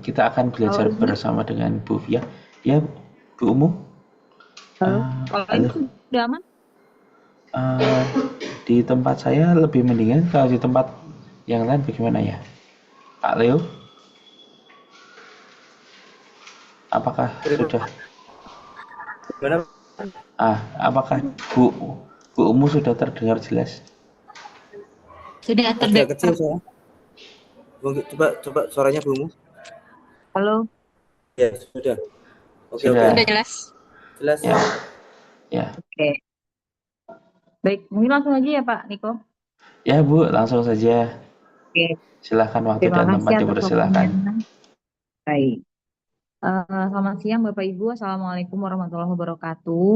kita akan Kalau belajar ini, bersama dengan Bu Fia. Ya, Bu Umu. halo. Kalau ini Halo. sudah aman? Eh, di tempat saya lebih mendingan. Kalau di tempat yang lain bagaimana ya, Pak Leo? Apakah sudah? Gimana? Apakah Bu Bu Umu sudah terdengar jelas? Sudah Agak terdengar. kecil suara. Coba suaranya Bumu. Halo. Ya, sudah. Oke, oke. Sudah. Sudah jelas? Jelas. Ya, ya. Oke. Baik, mungkin langsung aja ya Pak Niko. Ya, Bu, langsung saja. Oke. Silahkan waktu Terima dan tempat kasih atas dipersilahkan. waktunya. Baik. Selamat siang Bapak Ibu. Assalamualaikum warahmatullahi wabarakatuh.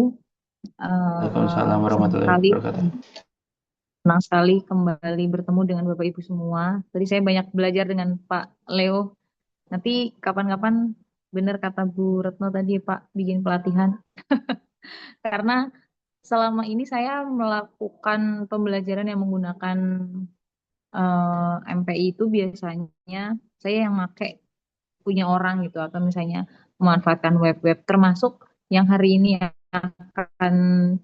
Waalaikumsalam Senang warahmatullahi sekali, wabarakatuh. senang sekali kembali bertemu dengan Bapak Ibu semua. Tadi saya banyak belajar dengan Pak Leo. Nanti kapan-kapan benar kata Bu Retno tadi Pak bikin pelatihan. Karena selama ini saya melakukan pembelajaran yang menggunakan MPI itu biasanya saya yang pakai punya orang gitu atau misalnya memanfaatkan web-web termasuk yang hari ini akan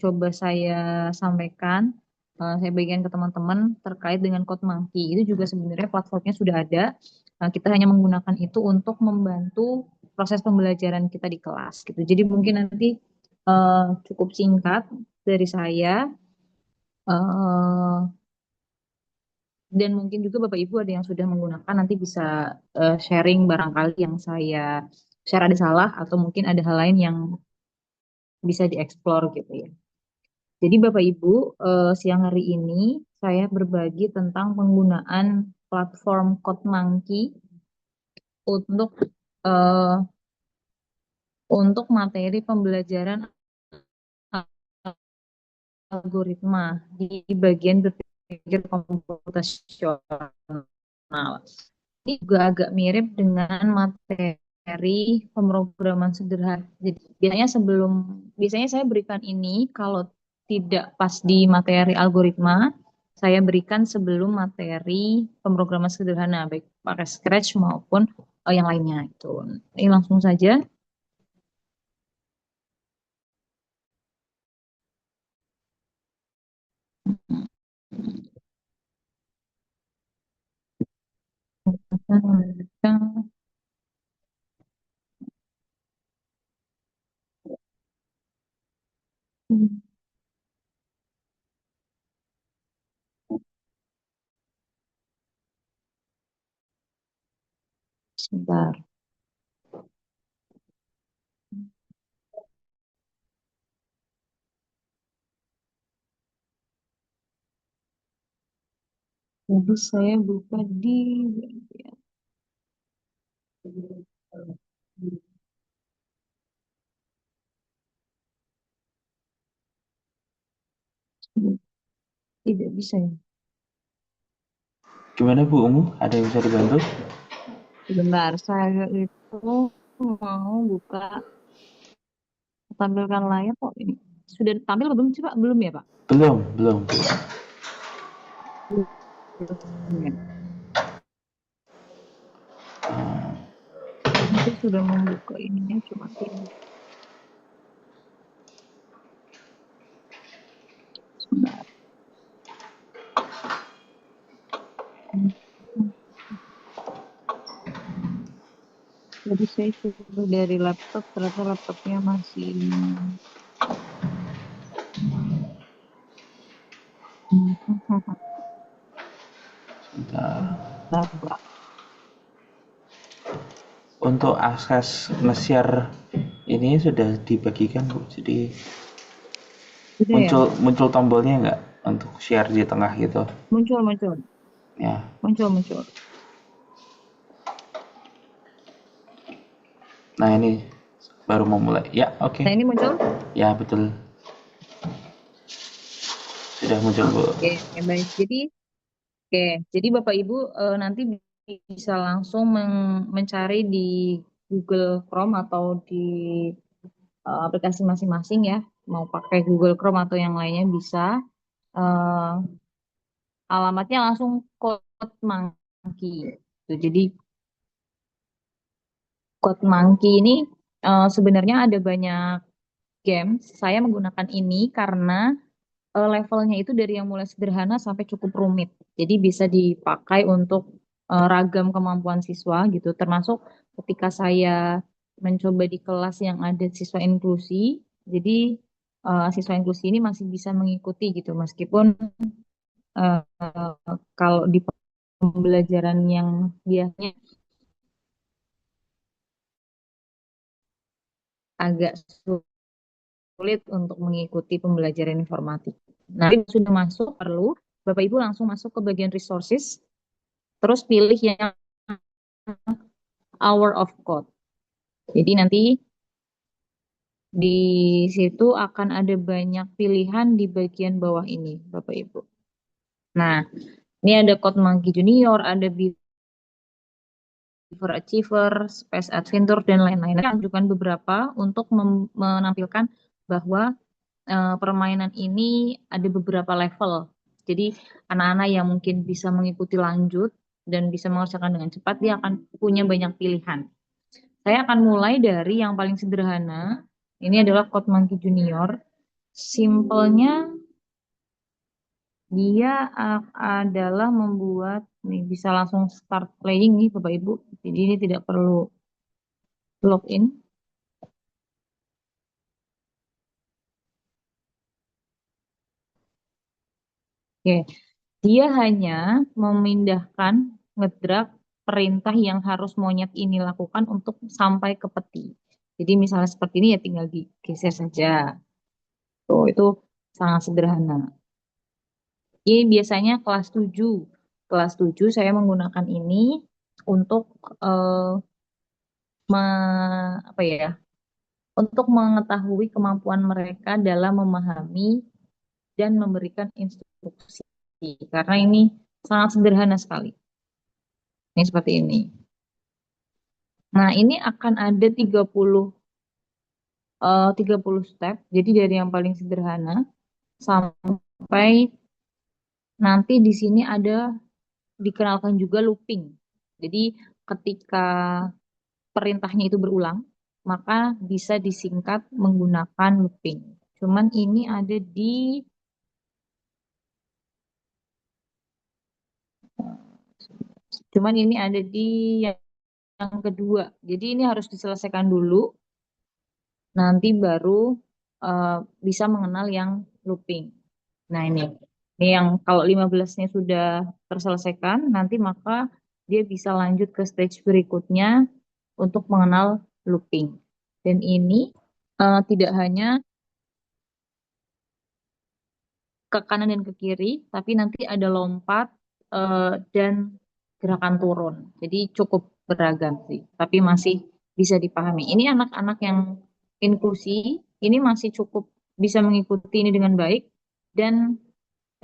coba saya sampaikan, saya bagikan ke teman-teman terkait dengan Code Monkey. Itu juga sebenarnya platformnya sudah ada. Kita hanya menggunakan itu untuk membantu proses pembelajaran kita di kelas gitu. Jadi mungkin nanti cukup singkat dari saya. Eh, dan mungkin juga Bapak Ibu ada yang sudah menggunakan, nanti bisa sharing barangkali yang saya share ada salah atau mungkin ada hal lain yang bisa dieksplor gitu ya. Jadi Bapak Ibu, siang hari ini saya berbagi tentang penggunaan platform CodeMonkey untuk eh, untuk materi pembelajaran algoritma di bagian berpikir komputasional. Ini juga agak mirip dengan materi pemrograman sederhana. Jadi biasanya saya berikan ini kalau tidak pas di materi algoritma, saya berikan sebelum materi pemrograman sederhana, baik pakai Scratch maupun yang lainnya itu. Ini langsung saja. Sebentar. Jadi saya buka di tidak bisa ya. Gimana Bu Umu? Ada yang bisa dibantu? Sebentar, saya itu mau buka tampilkan layar kok ini. Sudah tampil atau belum sih Pak? Belum ya Pak? Belum, belum. Belum ya. Saya sudah membuka ininya cuma tidak. Sebentar. Jadi saya coba dari laptop, ternyata laptopnya masih Sebentar. Bentar, Untuk akses nge-share ini sudah dibagikan Bu. Jadi sudah ya? muncul muncul tombolnya nggak untuk share di tengah gitu? Muncul, muncul, Ya. muncul, muncul. Nah ini baru mau mulai. Ya, oke. Nah ini muncul? Ya betul. Sudah muncul Bu. Oke, baik. Oke, jadi Bapak Ibu nanti bisa langsung mencari di Google Chrome atau di aplikasi masing-masing ya. Mau pakai Google Chrome atau yang lainnya bisa. Eh, Alamatnya langsung Code Monkey. Tuh, jadi Code Monkey ini sebenarnya ada banyak games. Saya menggunakan ini karena levelnya itu dari yang mulai sederhana sampai cukup rumit. Jadi bisa dipakai untuk ragam kemampuan siswa gitu. Termasuk ketika saya mencoba di kelas yang ada siswa inklusi, jadi siswa inklusi ini masih bisa mengikuti gitu. Meskipun eh, kalau di pembelajaran yang biasanya agak sulit untuk mengikuti pembelajaran informatik. Nah, sudah masuk perlu Bapak Ibu langsung masuk ke bagian resources, terus pilih yang hour of code. Jadi nanti di situ akan ada banyak pilihan di bagian bawah ini, Bapak Ibu. Nah, ini ada Code Monkey Junior, ada Beaver Achiever, Space Adventure, dan lain-lain. Saya tunjukkan beberapa untuk menampilkan bahwa permainan ini ada beberapa level. Jadi anak-anak yang mungkin bisa mengikuti lanjut dan bisa mengerjakan dengan cepat, dia akan punya banyak pilihan. Saya akan mulai dari yang paling sederhana. Ini adalah Code Monkey Junior. Simpelnya dia adalah membuat nih bisa langsung start playing nih Bapak Ibu. Jadi ini tidak perlu login. Oke, dia hanya memindahkan ngedrag perintah yang harus monyet ini lakukan untuk sampai ke peti. Jadi misalnya seperti ini ya tinggal digeser saja. Tuh, itu sangat sederhana. Ini biasanya kelas 7. Kelas 7 saya menggunakan ini untuk eh, apa ya? Untuk mengetahui kemampuan mereka dalam memahami dan memberikan instruksi. Karena ini sangat sederhana sekali. Ini seperti ini. Nah, ini akan ada 30 step. Jadi dari yang paling sederhana sampai nanti di sini ada dikenalkan juga looping. Jadi ketika perintahnya itu berulang, maka bisa disingkat menggunakan looping. Cuman ini ada di cuman ini ada di yang kedua. Jadi ini harus diselesaikan dulu, nanti baru eh, bisa mengenal yang looping. Nah, ini yang kalau 15-nya sudah terselesaikan, nanti maka dia bisa lanjut ke stage berikutnya untuk mengenal looping. Dan ini tidak hanya ke kanan dan ke kiri, tapi nanti ada lompat dan gerakan turun. Jadi cukup beragam sih, tapi masih bisa dipahami. Ini anak-anak yang inklusi, ini masih cukup bisa mengikuti ini dengan baik dan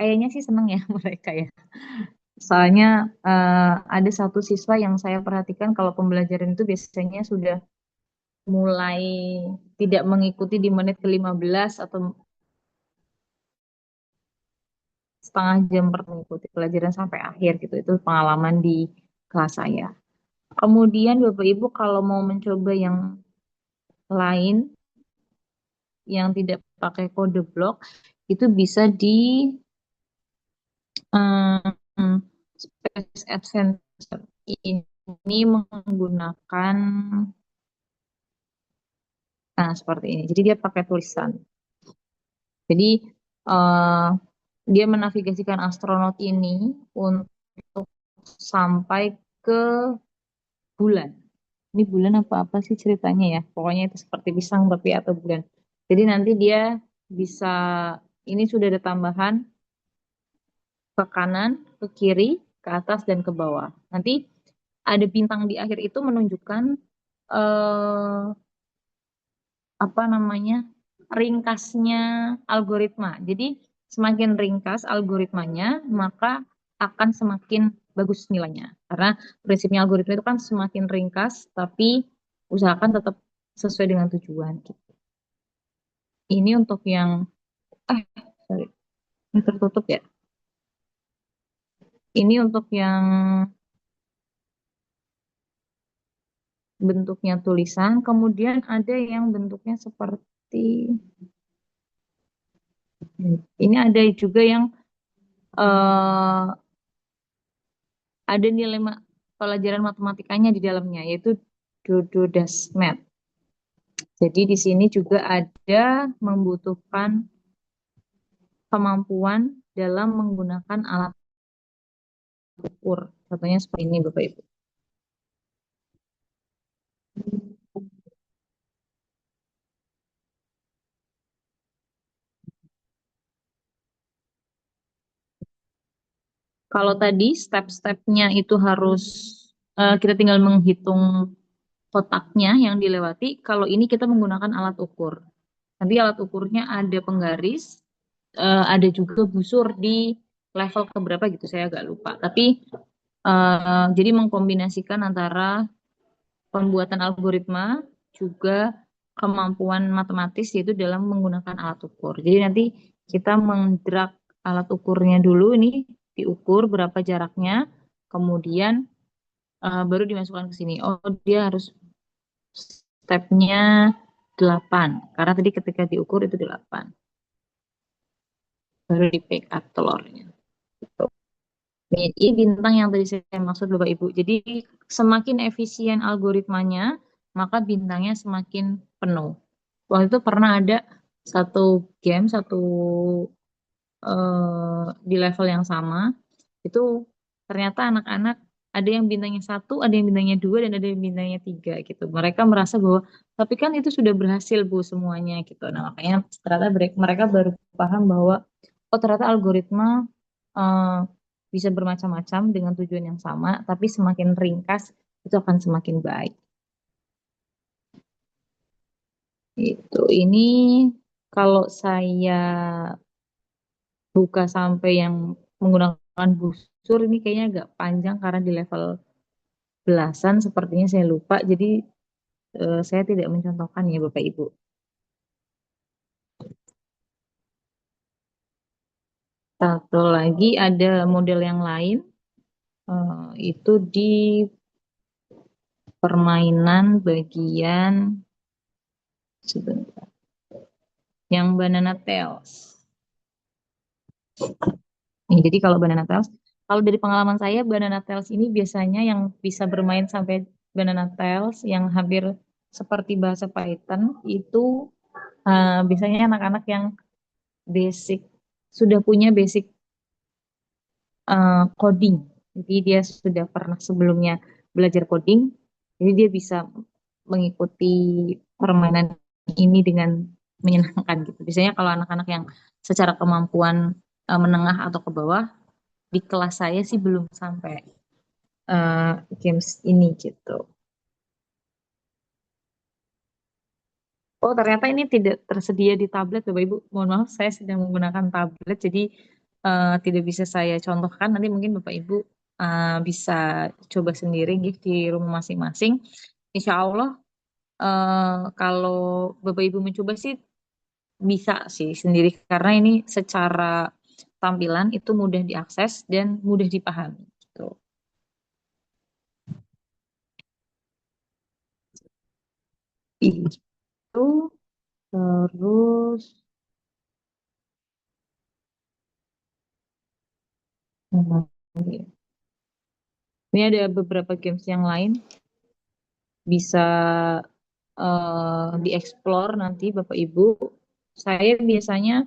kayaknya sih seneng ya mereka ya. Soalnya ada satu siswa yang saya perhatikan kalau pembelajaran itu biasanya sudah mulai tidak mengikuti di menit ke-15 atau setengah jam per mengikuti pelajaran sampai akhir gitu. Itu pengalaman di kelas saya. Kemudian Bapak Ibu kalau mau mencoba yang lain yang tidak pakai kode blok itu bisa di Space Adventure ini menggunakan seperti ini. Jadi dia pakai tulisan. Jadi eh, dia menavigasikan astronot ini untuk sampai ke bulan. Ini bulan apa sih ceritanya ya? Pokoknya itu seperti pisang tapi atau bulan. Jadi nanti dia bisa, ini sudah ada tambahan ke kanan, ke kiri, ke atas, dan ke bawah. Nanti ada bintang di akhir itu menunjukkan eh, apa namanya ringkasnya algoritma. Jadi semakin ringkas algoritmanya, maka akan semakin bagus nilainya. Karena prinsipnya algoritma itu kan semakin ringkas, tapi usahakan tetap sesuai dengan tujuan. Gitu. Ini untuk yang, ah, sorry, ini tertutup ya. Ini untuk yang bentuknya tulisan, kemudian ada yang bentuknya seperti ini ada juga yang eh, ada nilai pelajaran matematikanya di dalamnya, yaitu Dodo Dasmet. Jadi di sini juga ada membutuhkan kemampuan dalam menggunakan alat ukur. Contohnya seperti ini, Bapak Ibu. Kalau tadi step-stepnya itu harus kita tinggal menghitung kotaknya yang dilewati. Kalau ini kita menggunakan alat ukur. Nanti alat ukurnya ada penggaris, ada juga busur di level keberapa gitu, saya agak lupa. Tapi jadi mengkombinasikan antara pembuatan algoritma juga kemampuan matematis yaitu dalam menggunakan alat ukur. Jadi nanti kita menggerak alat ukurnya dulu ini diukur berapa jaraknya, kemudian baru dimasukkan ke sini. Oh, dia harus stepnya 8. Karena tadi ketika diukur itu 8. Baru di pick up telurnya. Gitu. Ini bintang yang tadi saya maksud Bapak Ibu. Jadi semakin efisien algoritmanya, maka bintangnya semakin penuh. Waktu itu pernah ada satu game, satu di level yang sama, itu ternyata anak-anak ada yang bintangnya 1, ada yang bintangnya 2, dan ada yang bintangnya 3 gitu. Mereka merasa bahwa, tapi kan itu sudah berhasil Bu semuanya gitu. Nah makanya ternyata mereka baru paham bahwa, oh ternyata algoritma eh, bisa bermacam-macam dengan tujuan yang sama, tapi semakin ringkas itu akan semakin baik. Ini kalau saya buka sampai yang menggunakan busur ini kayaknya agak panjang karena di level belasan sepertinya saya lupa. Jadi saya tidak mencontohkan ya Bapak Ibu. Satu lagi ada model yang lain, itu di permainan bagian sebentar, yang Banana Tales. Nih, jadi kalau Banana Tales, kalau dari pengalaman saya Banana Tales ini biasanya yang bisa bermain sampai Banana Tales yang hampir seperti bahasa Python itu biasanya anak-anak yang basic sudah punya basic coding. Jadi dia sudah pernah sebelumnya belajar coding, jadi dia bisa mengikuti permainan ini dengan menyenangkan gitu. Biasanya kalau anak-anak yang secara kemampuan menengah atau ke bawah di kelas saya sih belum sampai games ini gitu. Oh, ternyata ini tidak tersedia di tablet, Bapak Ibu. Mohon maaf, saya sedang menggunakan tablet, jadi tidak bisa saya contohkan. Nanti mungkin Bapak Ibu bisa coba sendiri gitu di rumah masing-masing. Insya Allah, kalau Bapak Ibu mencoba sih bisa sih sendiri, karena ini secara tampilan itu mudah diakses dan mudah dipahami. Gitu. Itu terus. Ini ada beberapa games yang lain bisa dieksplor nanti Bapak Ibu. Saya biasanya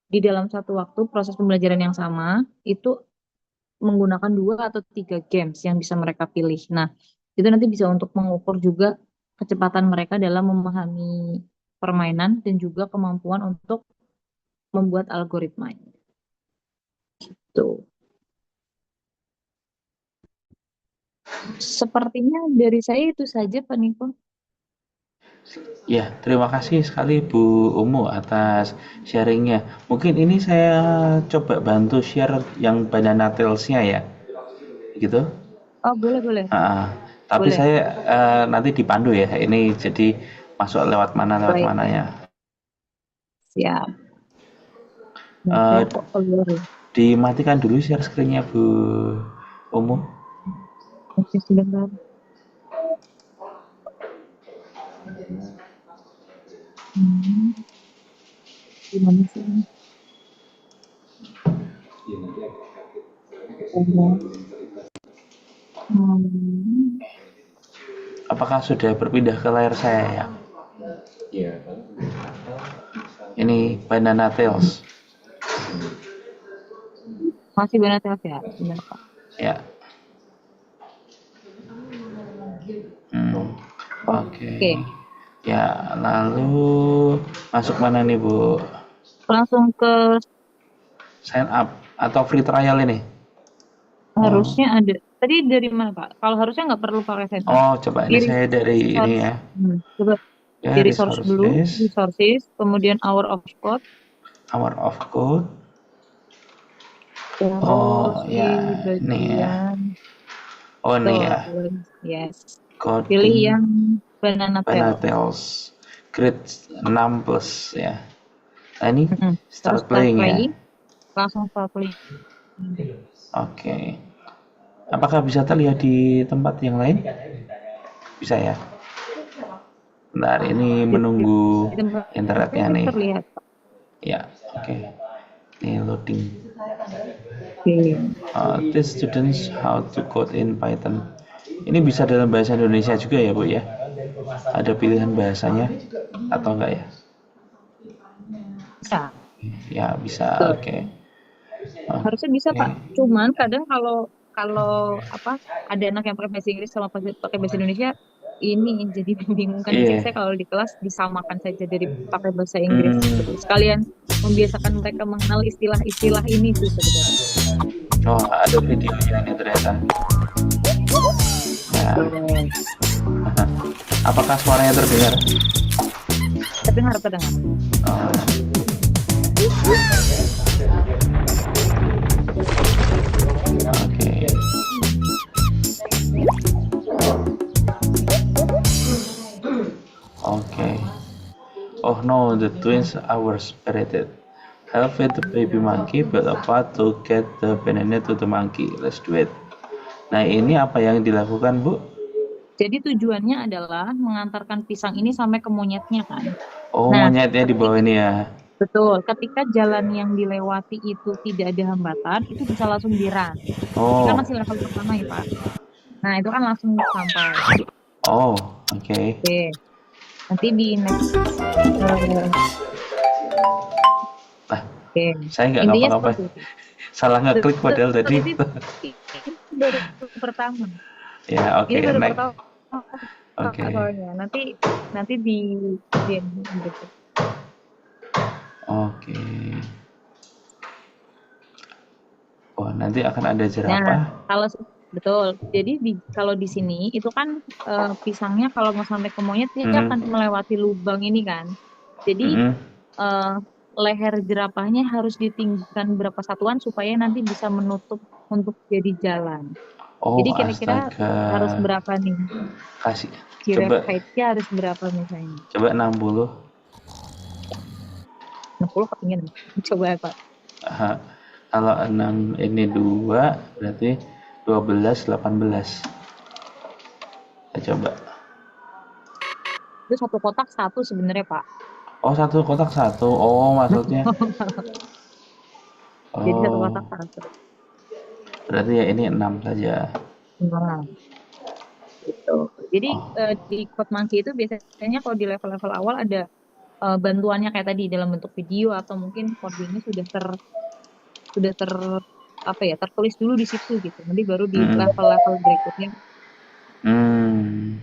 di dalam satu waktu proses pembelajaran yang sama itu menggunakan 2 atau 3 games yang bisa mereka pilih. Nah, itu nanti bisa untuk mengukur juga kecepatan mereka dalam memahami permainan dan juga kemampuan untuk membuat algoritma. Tuh. Sepertinya dari saya itu saja, Pak Niko. Ya, terima kasih sekali Bu Umu atas sharingnya. Mungkin ini saya coba bantu share yang Banana Tales-nya ya, gitu. Oh, boleh. Ah, tapi Boleh. saya nanti dipandu ya. Ini jadi masuk lewat Baik, mananya. siap. Eh, Saya kok keluar ya. dimatikan dulu share screen-nya Bu Umu. Oke, sebentar. Gimana sih ini? Apakah sudah berpindah ke layar saya ya? Ini Banana Tales. Masih Banana Tales ya? Benar, Pak. Ya. Oke. Ya, lalu masuk mana nih Bu? Langsung ke Sign up atau free trial ini? harusnya ada. Tadi dari mana Pak? Kalau harusnya nggak perlu pakai sign up. Oh, coba ini saya dari ini ya. Coba Ya, di resource dulu, resources, kemudian hour of code. Hour of code. Terus Oh, ya, ini ya. Oh, ini ya. Yes. Coding. Pilih yang Banana Tales. Grade 6 plus ya. Nah, ini start playing ya. Langsung start playing. Oke. Apakah bisa terlihat di tempat yang lain? Bisa ya. Bentar, ini menunggu internetnya nih. Terlihat. Ya, oke. Ini loading. Teach students how to code in Python. Ini bisa dalam bahasa Indonesia juga ya Bu ya? Ada pilihan bahasanya atau enggak ya? Bisa. Ya bisa, oke. Harusnya bisa Oke. Pak. Cuman kadang kalau kalau apa ada anak yang pakai bahasa Inggris sama pakai bahasa Indonesia ini jadi membingungkan. Biasanya Iya. saya kalau di kelas disamakan saja dari pakai bahasa Inggris gitu. Hmm. Sekalian membiasakan mereka mengenal istilah-istilah ini sih sebenarnya. Oh, ada videonya ini ternyata. Ya. Tuh. Apakah suaranya terdengar? Terdengar, terdengar. Oh, oke. Oke. Oh no, the twins are spirited. Help with the baby monkey, build a path to get the banana to the monkey. Let's do it. Nah, ini apa yang dilakukan, Bu? Jadi tujuannya adalah mengantarkan pisang ini sampai ke monyetnya kan. Oh, Nah, monyetnya di bawah ini ya. betul. Ketika jalan yang dilewati itu tidak ada hambatan, itu bisa langsung di-run. Ini kan Oh, masih level pertama ya, Pak. Nah, itu kan langsung sampai. oh, oke. Oke. Nanti di next. eh, Nah, Oke. saya nggak Intinya ngapa-ngapa. seperti itu. Salah ngeklik padahal tadi. Ini baru pertama. Ya, oke, Ini baru next. pertama Oke, soalnya. Nanti di gitu. oke. Oh, nanti akan ada Nah, jerapah. kalau betul. Jadi kalau di sini itu kan pisangnya kalau mau sampai ke monyet dia Hmm, akan melewati lubang ini kan. Jadi mm-mm. eh, leher jerapahnya harus ditinggikan berapa satuan supaya nanti bisa menutup untuk jadi jalan. Oh, Jadi kira-kira astaga. harus berapa nih? Kasih. Giraffe Coba, height-nya harus berapa misalnya? coba 60. 60 kepingin. Coba Pak. Aha. Kalau 6 ini 2, berarti 12, 18. Kita coba. Itu satu kotak satu sebenarnya Pak. Oh, satu kotak satu. Oh, maksudnya. Jadi satu kotak Oh, satu. berarti ya ini 6 saja. Nah, gitu. Jadi Oh, di Code Monkey itu biasanya kalau di level-level awal ada bantuannya kayak tadi dalam bentuk video atau mungkin codingnya sudah ter apa ya tertulis dulu di situ gitu. Nanti baru di mm-mm. level-level berikutnya Hmm,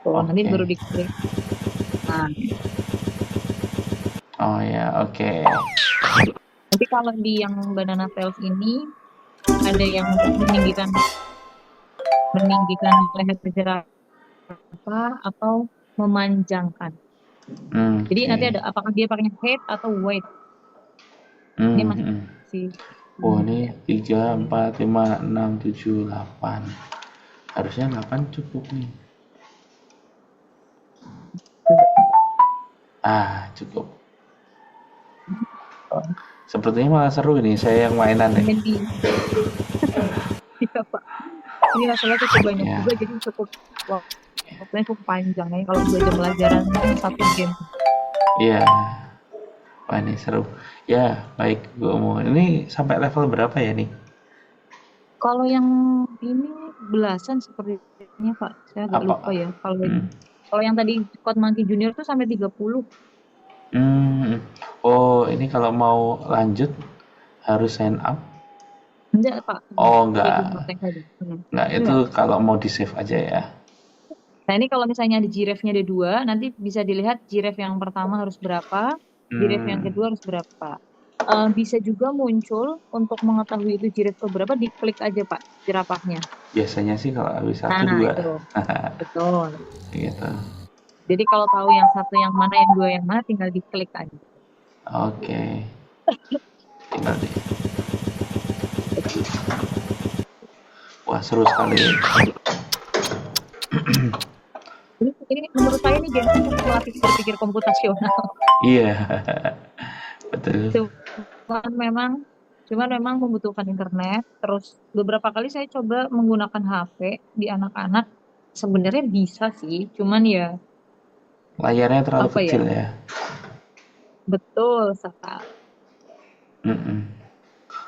tuh nanti oke. baru diklik. Nah, Oh ya, oke. nanti kalau di yang Banana Tales ini ada yang untuk meninggikan leher jerapah atau memanjangkan. Jadi nanti Oke. ada apakah dia pakainya height atau weight. Ini Hmm, hmm. masih Oh, ini 3, 4, 5, 6, 7, 8. Harusnya 8 cukup nih. Ah, cukup. Sepertinya malah seru ini, saya yang mainan deh. kemudian di iya, Pak. Ini levelnya cukup banyak Ya, juga jadi cukup waktunya cukup panjang ya kalau 2 jam pelajaran satu game. iya. Wah, ini seru. Ya, baik, Bu Omo. Ini sampai level berapa ya nih? Kalau yang ini belasan sepertinya Pak, saya agak Apa? lupa ya. Kalau Hmm. kalau yang tadi Code Monkey Junior tuh sampai 30. Hmm. Oh, ini kalau mau lanjut harus sign up? Enggak Pak, Oh, pakai enggak. Google Notes saja. Enggak, itu Enggak. kalau mau di-save aja ya. Nah ini kalau misalnya ada giraffe-nya ada 2, nanti bisa dilihat giraffe yang pertama harus berapa, giraffe yang Hmm. kedua harus berapa. Bisa juga muncul untuk mengetahui itu giraffe keberapa, diklik aja Pak jerapahnya. Biasanya sih kalau habis 1, Nah 2. itu betul. Gitu. Jadi kalau tahu yang satu yang mana, yang dua yang mana, tinggal diklik aja. Oke. Tinggal di. Wah, seru sekali. Ini menurut saya ini game untuk melatih berpikir komputasional. Iya. Betul. Cuman memang cuman memang membutuhkan internet. Terus beberapa kali saya coba menggunakan HP di anak-anak. Sebenarnya bisa sih, cuman ya Layarnya terlalu apa ya? kecil ya. Betul sekali. Mm-mm.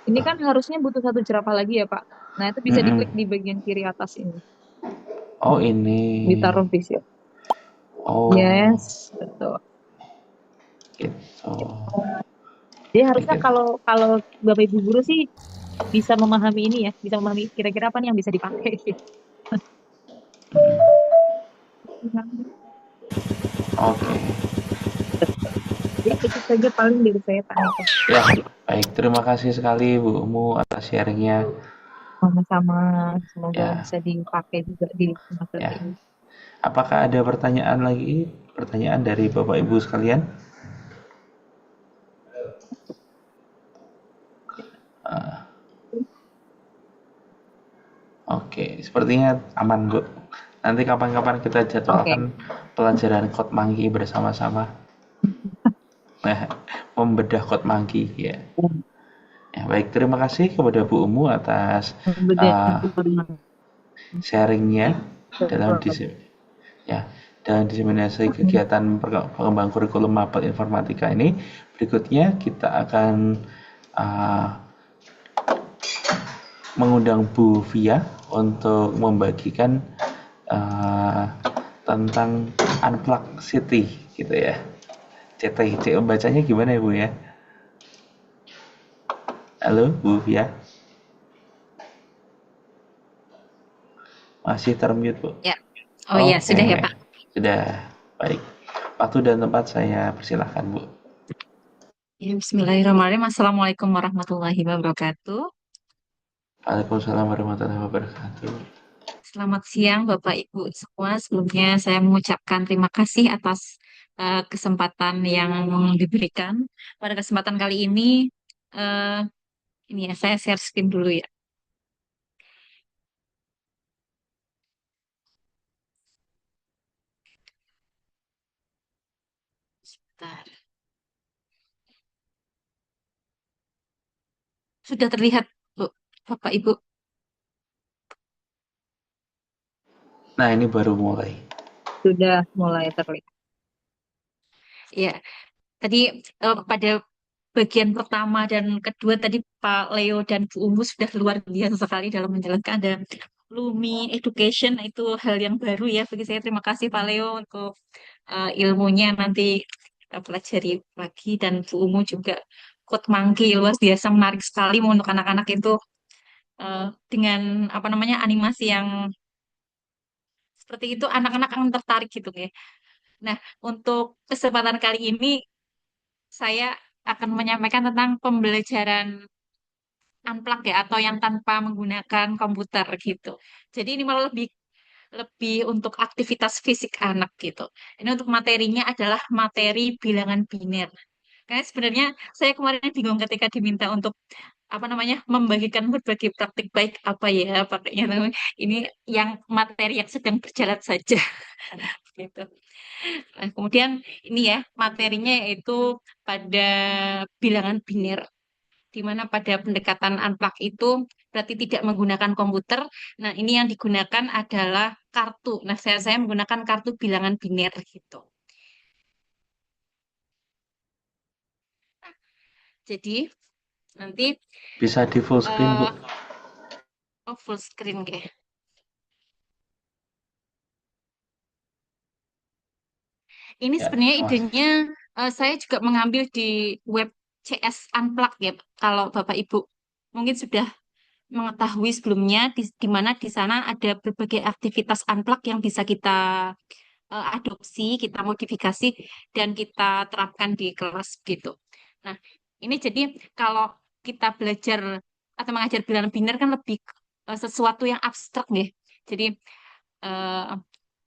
Ini kan harusnya butuh satu jerapah lagi ya Pak. Nah itu bisa Mm-mm. diklik di bagian kiri atas ini, Oh, ini. ditaruh visual. Oh, Yes, betul. gitu. Jadi harusnya Mikir. kalau kalau Bapak Ibu guru sih bisa memahami ini ya, bisa memahami kira-kira apa nih yang bisa dipakai gitu. Oke. Jadi itu saja paling dari saya Pak Niko. Ya, baik. Terima kasih sekali Bu Umu atas sharingnya. Sama-sama, semoga Ya, bisa dipakai juga di masa ya. ini. Apakah ada pertanyaan lagi? Pertanyaan dari Bapak Ibu sekalian? Oke, sepertinya aman, Bu. Nanti kapan-kapan kita Oke, jadwalkan pelajaran Code Monkey bersama-sama. Nah, membedah Code Monkey ya. Ya, baik. Terima kasih kepada Bu Umu atas berbeda uh, informasi. sharingnya dalam ya dalam diseminasi kegiatan pengembangan kurikulum mapel informatika ini. Berikutnya kita akan uh, mengundang Bu Via untuk membagikan uh, tentang Unplug City gitu ya. CT bacanya gimana ya Bu ya? Halo Bu Via, masih termute Bu. Ya. Oh ya, sudah ya Oke, Pak. sudah baik. Waktu dan tempat saya persilahkan Bu. Ya, Bismillahirrahmanirrahim. Assalamualaikum warahmatullahi wabarakatuh. Waalaikumsalam warahmatullahi wabarakatuh. Selamat siang Bapak Ibu semua. Sebelumnya saya mengucapkan terima kasih atas kesempatan yang diberikan. Pada kesempatan kali eh, ini ya saya share screen dulu ya. Sebentar. Sudah terlihat Bu, Bapak Ibu. Nah, ini baru mulai. Sudah mulai terlihat. Ya, tadi pada bagian pertama dan kedua tadi Pak Leo dan Bu Umu sudah luar biasa sekali dalam menjelaskan ada Lumi Education. Nah, itu hal yang baru ya bagi saya. Terima kasih Pak Leo untuk ilmunya nanti kita pelajari lagi, dan Bu Umu juga Code Monkey luar biasa menarik sekali untuk anak-anak itu dengan apa namanya animasi yang seperti itu anak-anak akan tertarik gitu ya. Nah, untuk kesempatan kali ini saya akan menyampaikan tentang pembelajaran unplug ya, atau yang tanpa menggunakan komputer gitu. Jadi ini malah lebih lebih untuk aktivitas fisik anak gitu. Ini untuk materinya adalah materi bilangan biner. Karena sebenarnya saya kemarin bingung ketika diminta untuk apa namanya membagikan berbagai praktik baik apa ya pakainya. Ini yang materi yang sedang berjalan saja gitu. Nah, kemudian ini ya materinya yaitu pada bilangan biner, di mana pada pendekatan unplug itu berarti tidak menggunakan komputer. Nah, ini yang digunakan adalah kartu. Nah, saya menggunakan kartu bilangan biner gitu. Jadi nanti Bisa di full screen Bu. eh oh, full screen kayak. Ini Ya, sebenarnya Mas. idenya saya juga mengambil di web CS Unplugged ya. Kalau Bapak Ibu mungkin sudah mengetahui sebelumnya, di mana di sana ada berbagai aktivitas unplug yang bisa kita adopsi, kita modifikasi, dan kita terapkan di kelas gitu. Nah, ini jadi kalau kita belajar atau mengajar bilangan biner kan lebih sesuatu yang abstrak nih. Jadi eh,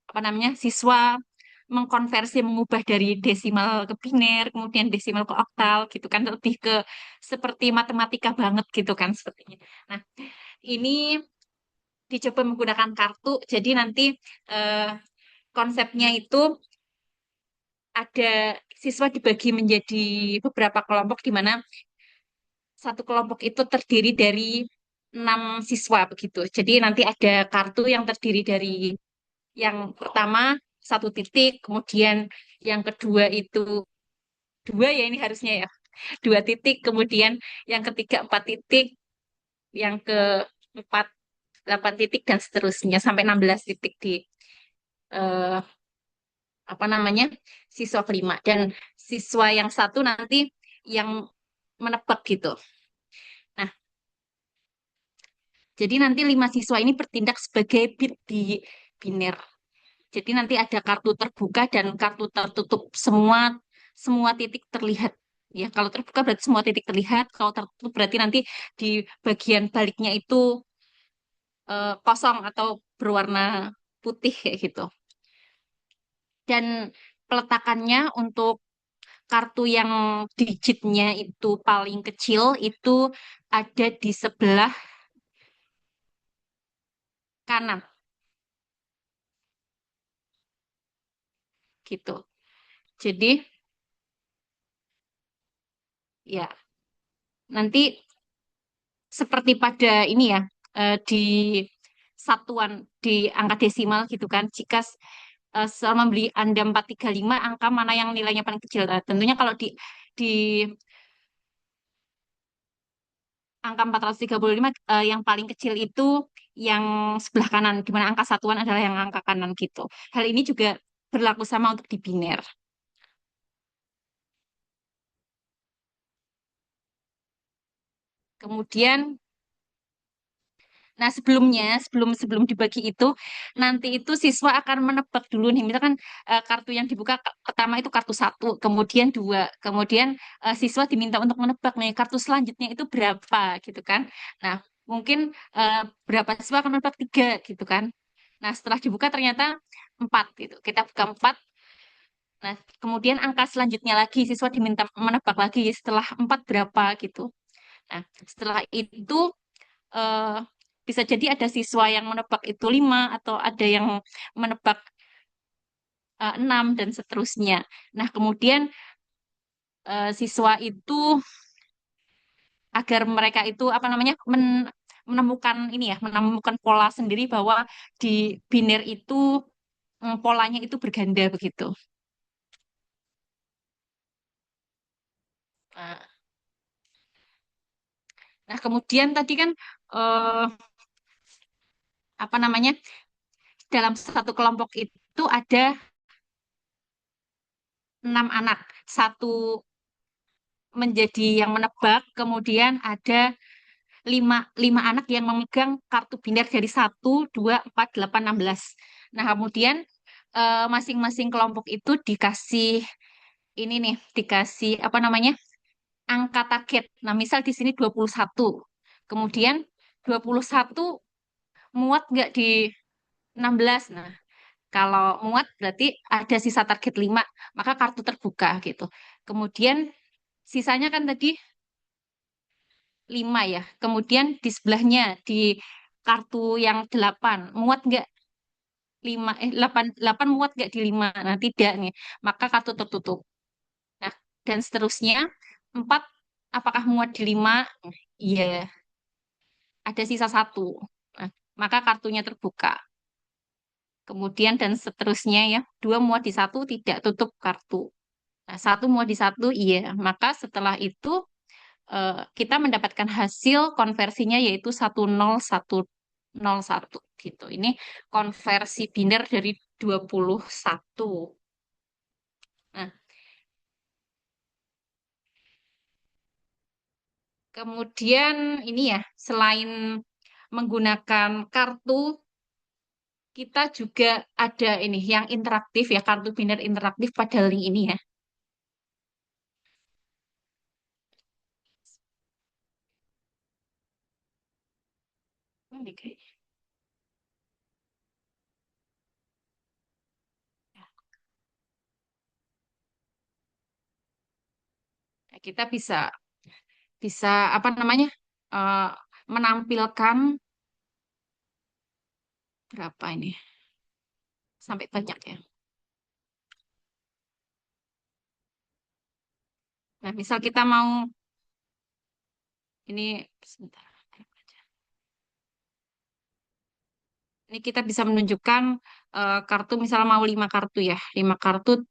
apa namanya siswa mengkonversi, mengubah dari desimal ke biner, kemudian desimal ke oktal gitu kan, lebih ke seperti matematika banget gitu kan sepertinya. Nah, ini dicoba menggunakan kartu. Jadi nanti eh, konsepnya itu ada siswa dibagi menjadi beberapa kelompok, di mana satu kelompok itu terdiri dari 6 siswa begitu. Jadi nanti ada kartu yang terdiri dari yang pertama 1 titik, kemudian yang kedua itu 2 ya ini harusnya ya 2 titik, kemudian yang ketiga 4 titik, yang keempat 8 titik dan seterusnya sampai 16 titik di eh, apa namanya siswa kelima, dan siswa yang satu nanti yang menebak gitu. Nah, jadi nanti 5 siswa ini bertindak sebagai bit di biner. Jadi nanti ada kartu terbuka dan kartu tertutup. Semua titik terlihat. Ya, kalau terbuka berarti semua titik terlihat. Kalau tertutup berarti nanti di bagian baliknya itu kosong atau berwarna putih kayak gitu. Dan peletakannya untuk kartu yang digitnya itu paling kecil itu ada di sebelah kanan gitu. Jadi ya nanti seperti pada ini ya di satuan di angka desimal gitu kan. Jika selama beli Anda 435 angka mana yang nilainya paling kecil? Nah, tentunya kalau di angka 435 yang paling kecil itu yang sebelah kanan, di mana angka satuan adalah yang angka kanan gitu. Hal ini juga berlaku sama untuk di biner. Kemudian, nah sebelumnya, sebelum sebelum dibagi itu, nanti itu siswa akan menebak dulu nih. Misalkan kartu yang dibuka pertama itu kartu satu, kemudian dua, kemudian siswa diminta untuk menebak nih kartu selanjutnya itu berapa gitu kan. Nah, mungkin berapa siswa akan menebak tiga gitu kan. Nah, setelah dibuka ternyata empat gitu. Kita buka empat. Nah, kemudian angka selanjutnya lagi siswa diminta menebak lagi setelah empat berapa gitu. Nah, setelah itu eh, bisa jadi ada siswa yang menebak itu lima atau ada yang menebak enam dan seterusnya. Nah, kemudian siswa itu agar mereka itu apa namanya menemukan ini ya, menemukan pola sendiri bahwa di biner itu polanya itu berganda begitu. Nah, nah, kemudian tadi kan eh, apa namanya dalam satu kelompok itu ada 6 anak, satu menjadi yang menebak, kemudian ada lima anak yang memegang kartu biner dari 1, 2, 4, 8, 16. Nah, kemudian masing-masing kelompok itu dikasih ini nih, dikasih apa namanya? Angka target. Nah, misal di sini 21. Kemudian 21 muat nggak di 16. Nah, kalau muat berarti ada sisa target 5, maka kartu terbuka gitu. Kemudian sisanya kan tadi 5 ya. Kemudian di sebelahnya di kartu yang 8 muat nggak 8 muat nggak di 5? Nah, tidak nih. Maka kartu tertutup. Nah, dan seterusnya 4 apakah muat di 5? Iya, ada sisa satu. Nah, maka kartunya terbuka. Kemudian dan seterusnya ya. 2 muat di satu tidak tutup kartu. Nah, satu muat di satu iya. Maka setelah itu kita mendapatkan hasil konversinya yaitu 10101 gitu. Ini konversi biner dari 21. Nah, kemudian ini ya, selain menggunakan kartu, kita juga ada ini yang interaktif ya, kartu biner interaktif pada link ini ya. Ini kayaknya. Nah, kita bisa bisa apa namanya? eh, menampilkan berapa ini? Sampai banyak ya. Nah, misal kita mau ini sebentar. Ini kita bisa menunjukkan kartu, misalnya mau 5 kartu ya, 5 kartu.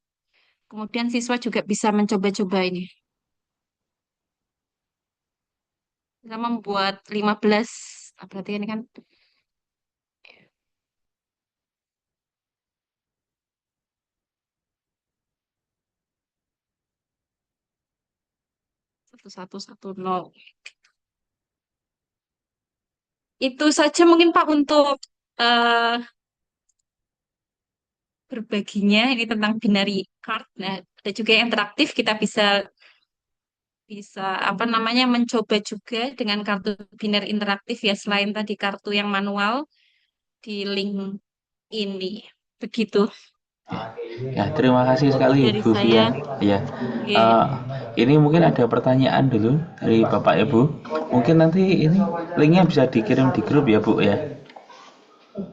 Kemudian siswa juga bisa mencoba-coba ini. Kita membuat 15. Nah, berarti ini kan 1110. Itu saja mungkin Pak untuk eh, berbaginya ini tentang binary card. Nah, ada juga yang interaktif, kita bisa bisa apa namanya mencoba juga dengan kartu binary interaktif ya, selain tadi kartu yang manual di link ini. Begitu Ya, terima kasih sekali dari Bu saya. Via. Ya, Oke. eh, ini mungkin ada pertanyaan dulu dari Bapak Ibu. Mungkin nanti ini linknya bisa dikirim di grup ya Bu ya.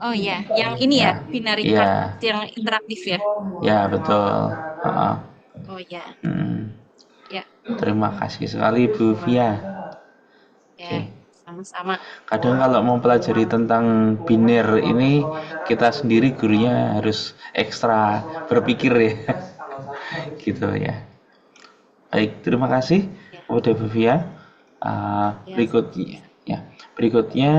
Oh ya, yang ini ya, Ya, binary card ya, yang interaktif ya. ya betul. Heeh. Oh ya, Hmm, ya, terima kasih sekali Bu Via. ya, Oke. sama-sama. Kadang kalau mempelajari tentang biner ini kita sendiri gurunya harus ekstra berpikir ya. Gitu ya. Baik, terima kasih Ya, kepada Bu Via. ya, Berikutnya, ya, berikutnya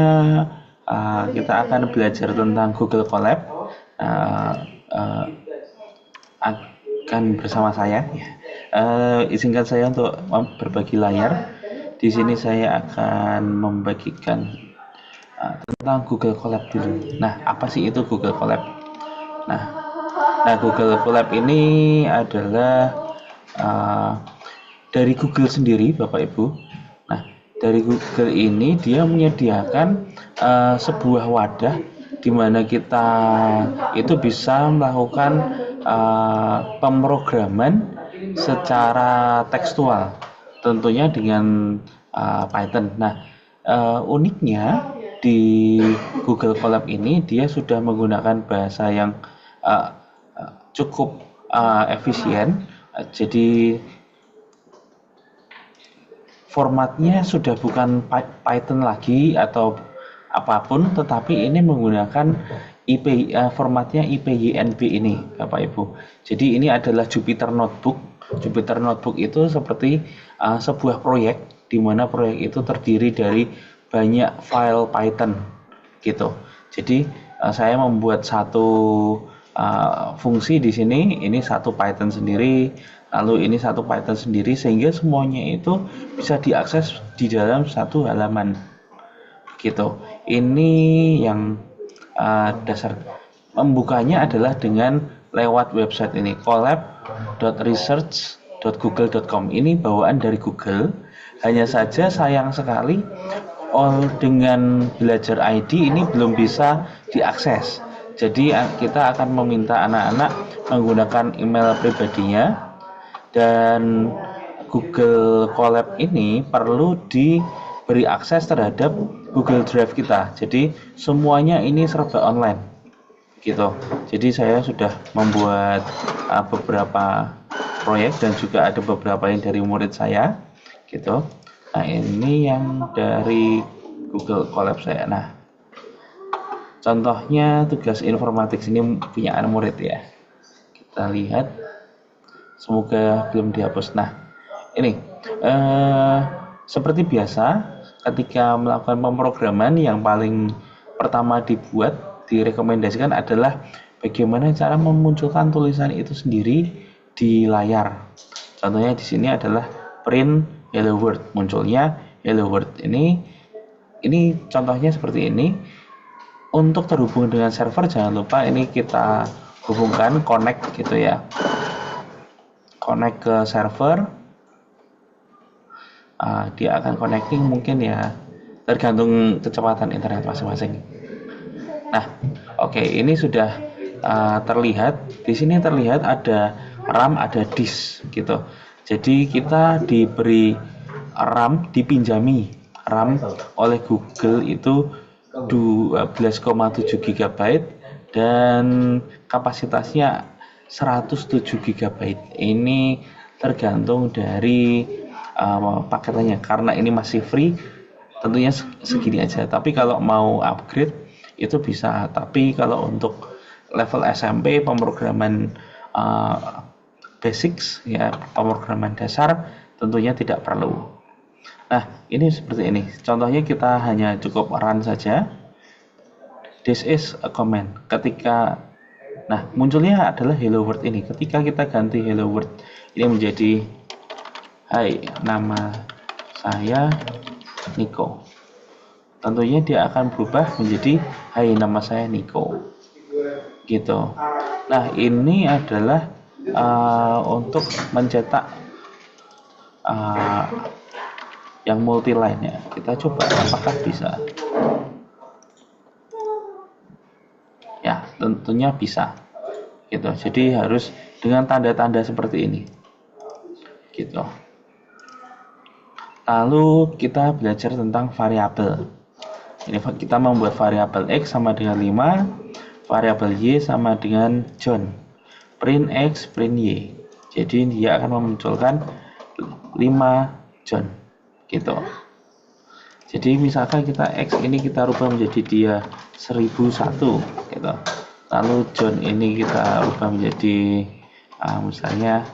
kita akan belajar tentang Google Colab. Uh, uh, akan bersama saya. Ya. Izinkan saya untuk berbagi layar. Di sini saya akan membagikan tentang Google Colab dulu. Nah, apa sih itu Google Colab? Nah, Google Colab ini adalah uh, dari Google sendiri, Bapak Ibu. Nah, dari Google ini dia menyediakan sebuah wadah di mana kita itu bisa melakukan pemrograman secara tekstual, tentunya dengan Python. Nah, uniknya di Google Colab ini dia sudah menggunakan bahasa yang uh, cukup efisien. Jadi formatnya sudah bukan Python lagi atau apapun, tetapi ini menggunakan formatnya IPYNB ini, Bapak Ibu. Jadi ini adalah Jupyter Notebook. Jupyter Notebook itu seperti sebuah proyek, di mana proyek itu terdiri dari banyak file Python, gitu. Jadi saya membuat satu fungsi di sini, ini satu Python sendiri, lalu ini satu Python sendiri, sehingga semuanya itu bisa diakses di dalam satu halaman, gitu. Ini yang dasar. Membukanya adalah dengan lewat website ini, colab.research.google.com. Ini bawaan dari Google. Hanya saja sayang sekali dengan belajar ID ini belum bisa diakses. Jadi kita akan meminta anak-anak menggunakan email pribadinya, dan Google Colab ini perlu diberi akses terhadap Google Drive kita. Jadi semuanya ini serba online, gitu. Jadi saya sudah membuat beberapa proyek dan juga ada beberapa yang dari murid saya, gitu. Nah, ini yang dari Google Colab saya. Nah, contohnya tugas informatik ini punya anak murid ya. Kita lihat, semoga belum dihapus. Nah, ini seperti biasa ketika melakukan pemrograman, yang paling pertama direkomendasikan adalah bagaimana cara memunculkan tulisan itu sendiri di layar. Contohnya di sini adalah print hello world, munculnya hello world. Ini contohnya seperti ini. Untuk terhubung dengan server, jangan lupa ini kita hubungkan, connect gitu ya, connect ke server. Dia akan connecting, mungkin ya tergantung kecepatan internet masing-masing. Nah, oke, ini sudah terlihat. Di sini terlihat ada RAM, ada disk gitu. Jadi kita diberi RAM, dipinjami RAM oleh Google itu 12,7 GB dan kapasitasnya 107 GB. Ini tergantung dari paketannya. Karena ini masih free, tentunya segini aja. Tapi kalau mau upgrade itu bisa. Tapi kalau untuk level SMP, pemrograman basics ya, pemrograman dasar, tentunya tidak perlu. Nah, ini seperti ini. Contohnya kita hanya cukup run saja. This is a command. Munculnya adalah hello world ini. Ketika kita ganti hello world ini menjadi hai, nama saya Niko. Tentunya dia akan berubah menjadi hai nama saya Niko. Gitu. Nah, ini adalah untuk mencetak yang multi line ya. Kita coba apakah bisa. Ya, tentunya bisa. Gitu. Jadi harus dengan tanda-tanda seperti ini. Gitu. Lalu kita belajar tentang variabel. Ini kita membuat variabel X sama dengan 5, variabel Y sama dengan John. Print X, print Y. Jadi dia akan memunculkan 5 John. Gitu. Jadi misalkan kita X ini kita rubah menjadi dia 1001 gitu. Lalu John ini kita rubah menjadi misalnya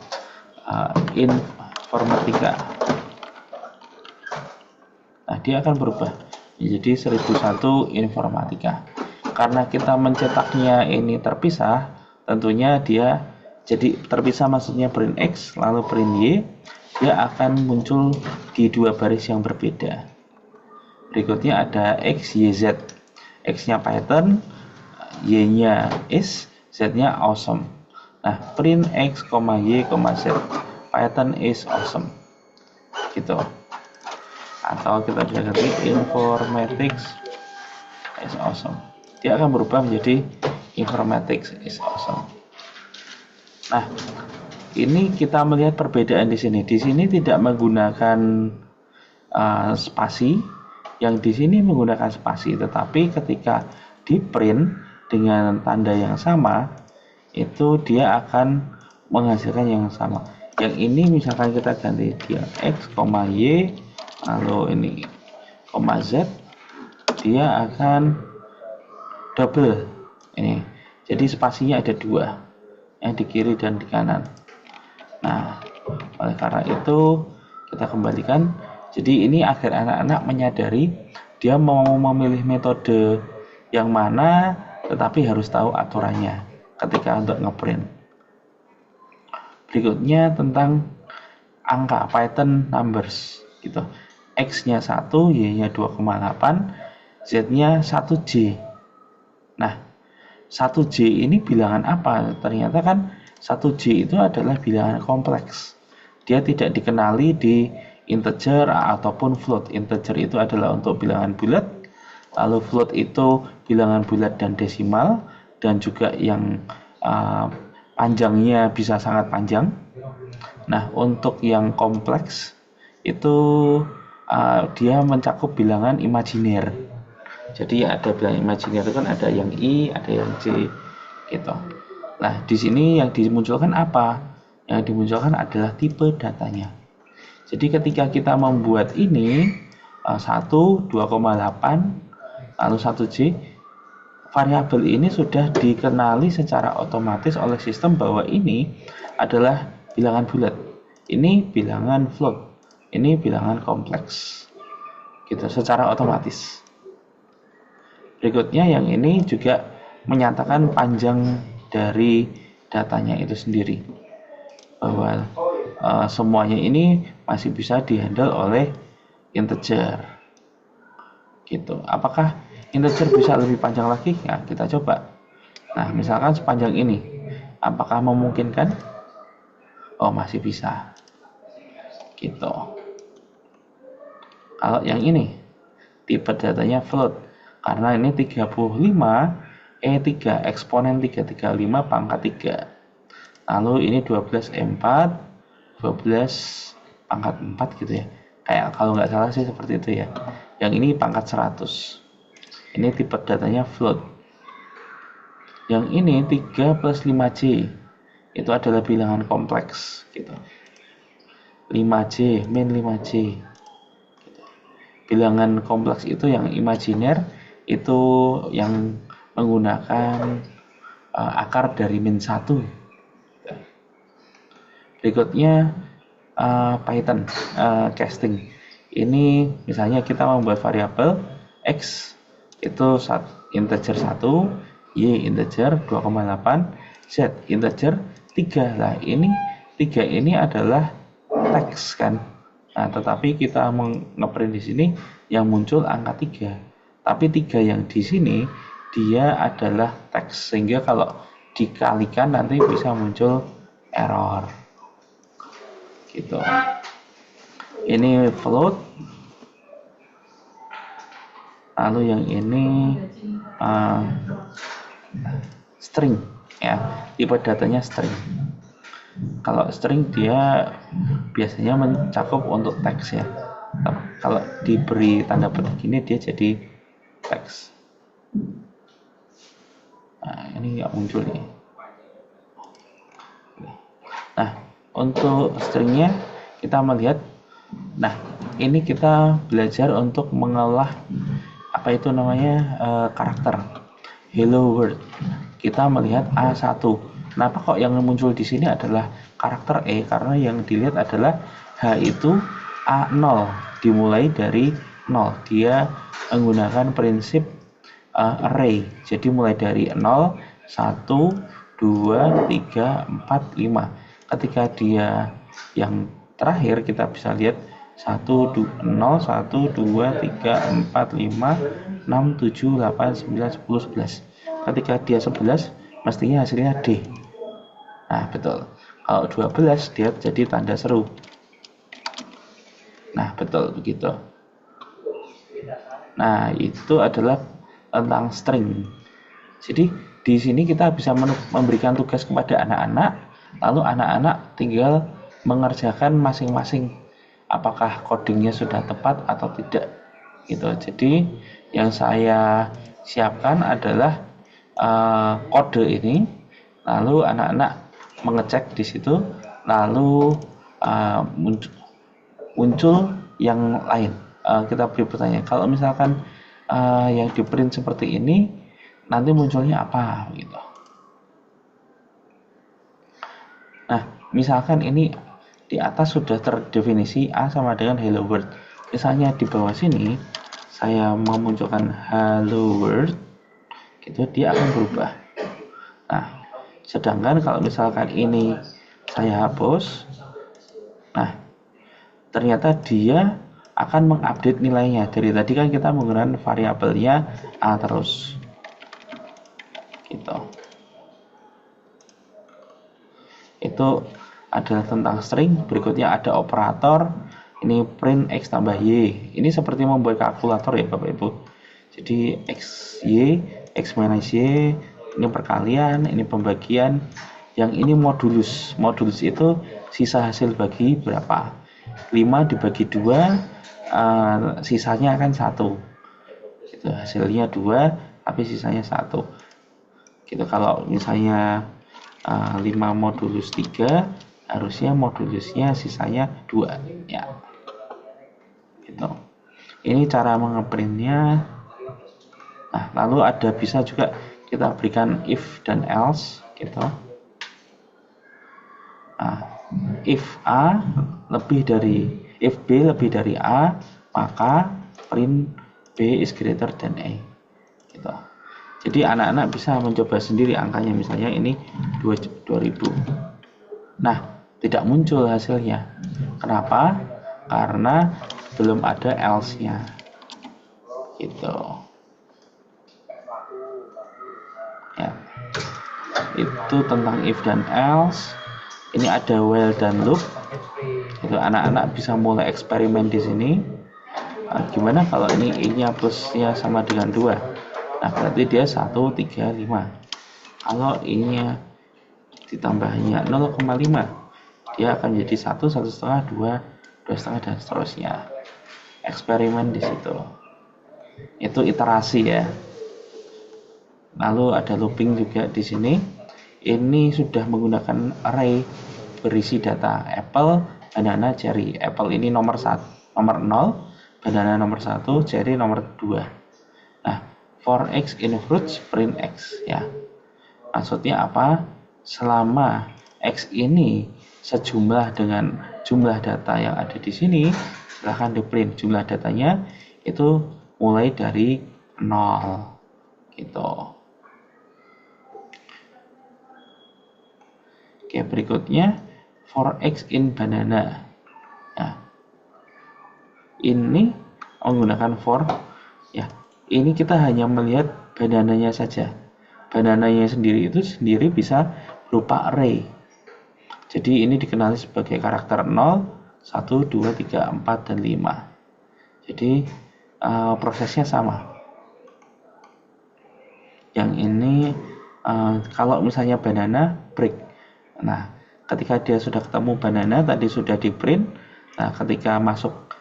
informatika. Nah, dia akan berubah menjadi 1001 informatika. Karena kita mencetaknya ini terpisah, tentunya dia jadi terpisah, maksudnya print X lalu print Y, dia akan muncul di dua baris yang berbeda. Berikutnya ada X, Y, Z. X-nya Python, Y-nya is, Z-nya awesome. Nah, print X, Y, Z. Python is awesome. Gitu. Atau kita bisa ganti informatics is awesome. Dia akan berubah menjadi informatics is awesome. Nah, ini kita melihat perbedaan di sini. Di sini tidak menggunakan spasi, yang di sini menggunakan spasi. Tetapi ketika di print dengan tanda yang sama, itu dia akan menghasilkan yang sama. Yang ini misalkan kita ganti dia X, Y, lalu ini Z, dia akan double ini. Jadi spasinya ada dua, yang di kiri dan di kanan. Nah, oleh karena itu kita kembalikan. Jadi ini agar anak-anak menyadari dia mau memilih metode yang mana, tetapi harus tahu aturannya ketika untuk ngeprint. Berikutnya tentang angka Python numbers gitu. X-nya 1, Y-nya 2,8, Z-nya 1J. Nah, 1J ini bilangan apa? Ternyata kan 1J itu adalah bilangan kompleks. Dia tidak dikenali di integer ataupun float. Integer itu adalah untuk bilangan bulat, lalu float itu bilangan bulat dan desimal, dan juga yang panjangnya bisa sangat panjang. Nah, untuk yang kompleks itu dia mencakup bilangan imajiner. Jadi ada bilangan imajiner itu kan ada yang I, ada yang J gitu. Nah, di sini yang dimunculkan apa? Yang dimunculkan adalah tipe datanya. Jadi ketika kita membuat ini 1, 2,8 lalu 1J, variabel ini sudah dikenali secara otomatis oleh sistem bahwa ini adalah bilangan bulat, ini bilangan float, ini bilangan kompleks gitu, secara otomatis. Berikutnya yang ini juga menyatakan panjang dari datanya itu sendiri, bahwa semuanya ini masih bisa dihandle oleh integer gitu. Apakah integer bisa lebih panjang lagi? Ya, kita coba. Nah, misalkan sepanjang ini, apakah memungkinkan? Oh, masih bisa gitu. Kalau yang ini tipe datanya float, karena ini 35 E3, eksponen 3, 35 pangkat 3. Lalu ini 12 E4, 12 pangkat 4 gitu ya. Kayak kalau nggak salah sih seperti itu ya. Yang ini pangkat 100. Ini tipe datanya float. Yang ini 3 plus 5J. Itu adalah bilangan kompleks gitu. 5J, min 5J. Gitu. Bilangan kompleks itu yang imajiner, itu yang menggunakan akar dari min 1. Berikutnya Python casting. Ini misalnya kita membuat variabel X itu integer 1, Y integer 2,8, Z integer 3. Lah ini 3 ini adalah teks kan. Nah, tetapi kita ngeprint di sini yang muncul angka 3. Tapi 3 yang di sini dia adalah teks, sehingga kalau dikalikan nanti bisa muncul error. Gitu. Ini float. Lalu yang ini string ya. Tipe datanya string. Kalau string dia biasanya mencakup untuk teks ya. Kalau diberi tanda petik gini dia jadi teks. Nah, ini nggak muncul nih. Nah, untuk stringnya kita melihat. Nah, ini kita belajar untuk mengolah apa itu namanya karakter hello world. Kita melihat A1. Kenapa kok yang muncul di sini adalah karakter E? Karena yang dilihat adalah H itu A0, dimulai dari 0. Dia menggunakan prinsip array. Jadi mulai dari 0, 1, 2, 3, 4, 5. Ketika dia yang terakhir kita bisa lihat 1, 0, 1, 2, 3, 4, 5, 6, 7, 8, 9, 10, 11. Ketika dia 11, mestinya hasilnya D. Nah, betul. Kalau 12, dia jadi tanda seru. Nah, betul begitu. Nah, itu adalah tentang string. Jadi, di sini kita bisa memberikan tugas kepada anak-anak, lalu anak-anak tinggal mengerjakan masing-masing apakah codingnya sudah tepat atau tidak. Gitu. Jadi, yang saya siapkan adalah kode ini, lalu anak-anak mengecek di situ, lalu muncul yang lain. Kita beri pertanyaan, kalau misalkan yang di print seperti ini, nanti munculnya apa gitu. Nah, misalkan ini di atas sudah terdefinisi A sama dengan hello world. Misalnya di bawah sini saya memunculkan hello world, gitu, dia akan berubah. Nah, sedangkan kalau misalkan ini saya hapus, nah ternyata dia akan mengupdate nilainya. Dari tadi kan kita menggunakan variabelnya A terus. Gitu. Itu adalah tentang string. Berikutnya ada operator. Ini print X tambah Y. Ini seperti membuat kalkulator ya Bapak Ibu. Jadi X, Y, X minus Y, ini perkalian, ini pembagian. Yang ini modulus. Modulus itu sisa hasil bagi berapa? 5 dibagi 2, sisanya akan 1. Gitu, hasilnya 2, tapi sisanya 1. Gitu, kalau misalnya 5 modulus 3, harusnya modulusnya sisanya 2 ya. Gitu. Ini cara mengeprintnya. Nah, lalu ada bisa juga kita berikan if dan else gitu. Nah, if B lebih dari A, maka print B is greater than A. Gitu. Jadi anak-anak bisa mencoba sendiri angkanya, misalnya ini 2000. Nah, tidak muncul hasilnya. Kenapa? Karena belum ada else-nya. Gitu. Ya. Itu tentang if dan else. Ini ada while dan loop. Itu anak-anak bisa mulai eksperimen di sini. Nah, gimana kalau ini i-nya plusnya sama dengan 2? Nah, berarti dia 1, 3, 5. Kalau i-nya ditambahnya 0,5, dia akan jadi 1, 1,5, 2, 2,5 dan seterusnya. Eksperimen di situ. Itu iterasi ya. Lalu ada looping juga di sini. Ini sudah menggunakan array berisi data apple, banana, cherry. Apple ini nomor 0, banana nomor 1, cherry nomor 2. Nah, for x in fruits print x ya. Maksudnya apa? Selama x ini sejumlah dengan jumlah data yang ada di sini, silahkan di print. Jumlah datanya itu mulai dari 0 gitu. Oke, berikutnya for x in banana. Nah, ini menggunakan for, ya. Ini kita hanya melihat banananya saja. Banananya sendiri itu sendiri bisa berupa array. Jadi ini dikenali sebagai karakter 0, 1, 2, 3, 4, dan 5. Jadi prosesnya sama. Yang ini kalau misalnya banana break. Nah, ketika dia sudah ketemu banana tadi sudah di print. Nah, ketika masuk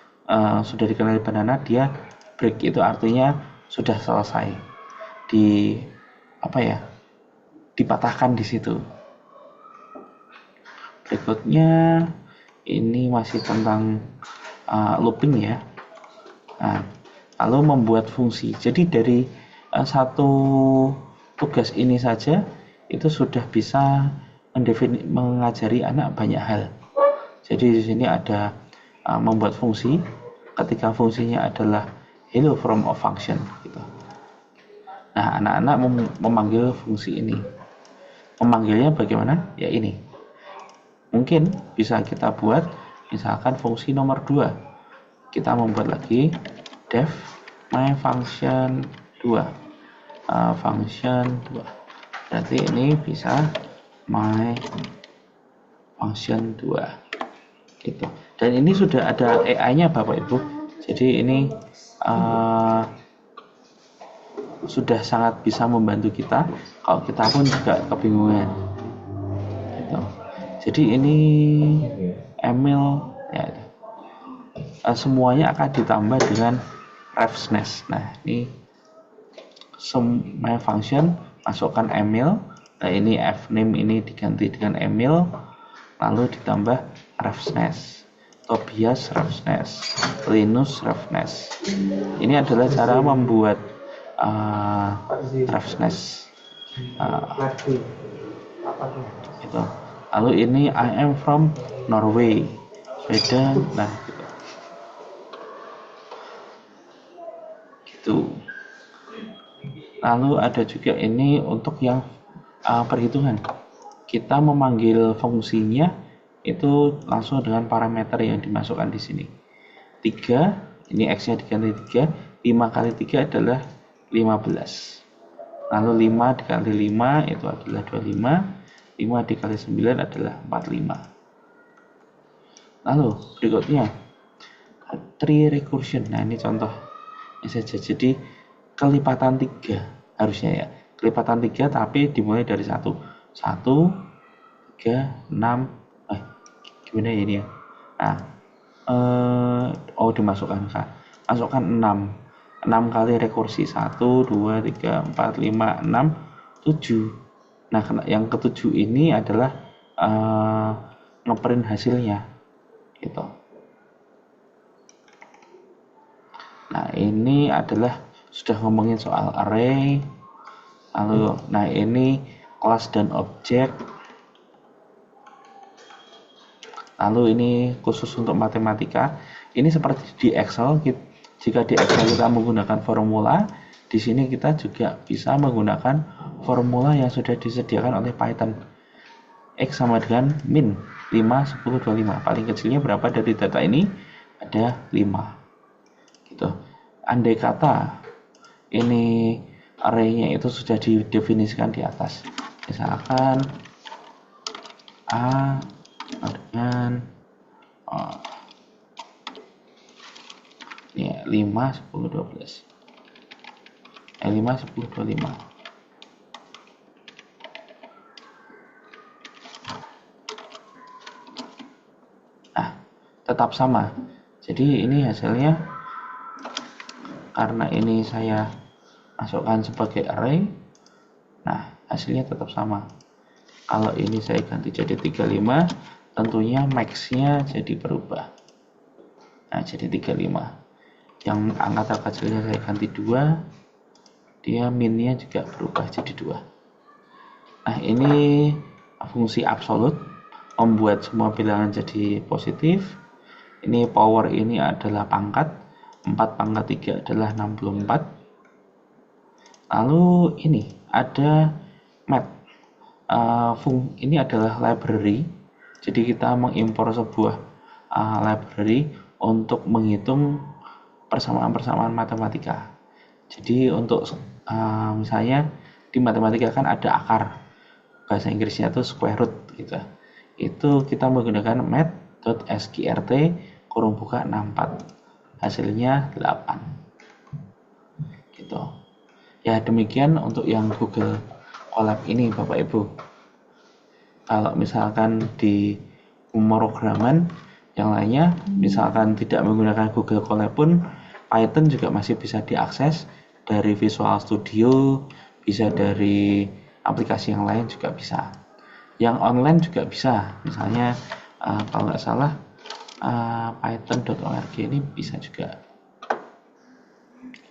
sudah dikenali banana, dia break, itu artinya sudah selesai. Dipatahkan di situ. Berikutnya ini masih tentang looping ya. Nah, lalu membuat fungsi. Jadi dari satu tugas ini saja itu sudah bisa mengajari anak banyak hal. Jadi di sini ada membuat fungsi. Ketika fungsinya adalah hello from a function gitu. Nah, anak-anak memanggil fungsi ini. Memanggilnya bagaimana? Ya ini. Mungkin bisa kita buat misalkan fungsi nomor 2. Kita membuat lagi def my function 2. Function 2. Berarti ini bisa my function 2. Gitu. Dan ini sudah ada AI-nya Bapak Ibu. Jadi ini sudah sangat bisa membantu kita kalau kita pun juga kebingungan. Gitu. Jadi ini email ya, semuanya akan ditambah dengan refsness. Nah, ini my function masukkan email. Nah, ini fname ini diganti dengan email, lalu ditambah refsness. Tobias refsness, Linus refsness. Ini adalah cara membuat refsness. Itu. Lalu ini I am from Norway, Sweden. Nah, gitu. Lalu ada juga ini untuk yang perhitungan. Kita memanggil fungsinya itu langsung dengan parameter yang dimasukkan di sini. 3, ini x-nya diganti 3, 5 kali 3 adalah 15. Lalu 5 dikali 5 itu adalah 25. 5 dikali 9 adalah 45. Lalu berikutnya tree recursion. Nah, ini contoh saja. Jadi kelipatan 3 harusnya ya. Kelipatan 3 tapi dimulai dari 1. 1, 3, 6. Gimana ya ini ya? Nah, dimasukkan K. Masukkan 6. 6 kali rekursi 1, 2, 3, 4, 5, 6, 7. Nah, yang ketujuh ini adalah ngeprint hasilnya gitu. Nah, ini adalah sudah ngomongin soal array. Lalu nah ini kelas dan objek. Lalu ini khusus untuk matematika. Ini seperti di Excel. Jika di Excel kita menggunakan formula, di sini kita juga bisa menggunakan formula yang sudah disediakan oleh Python. X sama dengan min 5, 10, 25. Paling kecilnya berapa dari data ini? Ada 5. Gitu. Andai kata ini array-nya itu sudah didefinisikan di atas. Misalkan A dengan 5, 10, 12. 5, 10, 25. Nah, tetap sama. Jadi ini hasilnya, karena ini saya masukkan sebagai array, nah hasilnya tetap sama. Kalau ini saya ganti jadi 35, tentunya max-nya jadi berubah. Nah, jadi 35. Yang angka kecilnya saya ganti 2, dia min-nya juga berubah jadi 2. Nah, ini fungsi absolut, membuat semua bilangan jadi positif. Ini power ini adalah pangkat, 4 pangkat 3 adalah 64. Lalu ini ada math. Ini adalah library. Jadi kita mengimpor sebuah library untuk menghitung persamaan-persamaan matematika. Jadi untuk misalnya di matematika kan ada akar, bahasa Inggrisnya itu square root gitu. Itu kita menggunakan math.sqrt kurung buka 64. Hasilnya 8. Gitu. Ya demikian untuk yang Google Colab ini Bapak Ibu. Kalau misalkan di pemrograman yang lainnya, misalkan tidak menggunakan Google Colab pun, Python juga masih bisa diakses dari Visual Studio, bisa dari aplikasi yang lain juga bisa. Yang online juga bisa, misalnya kalau nggak salah python.org ini bisa juga.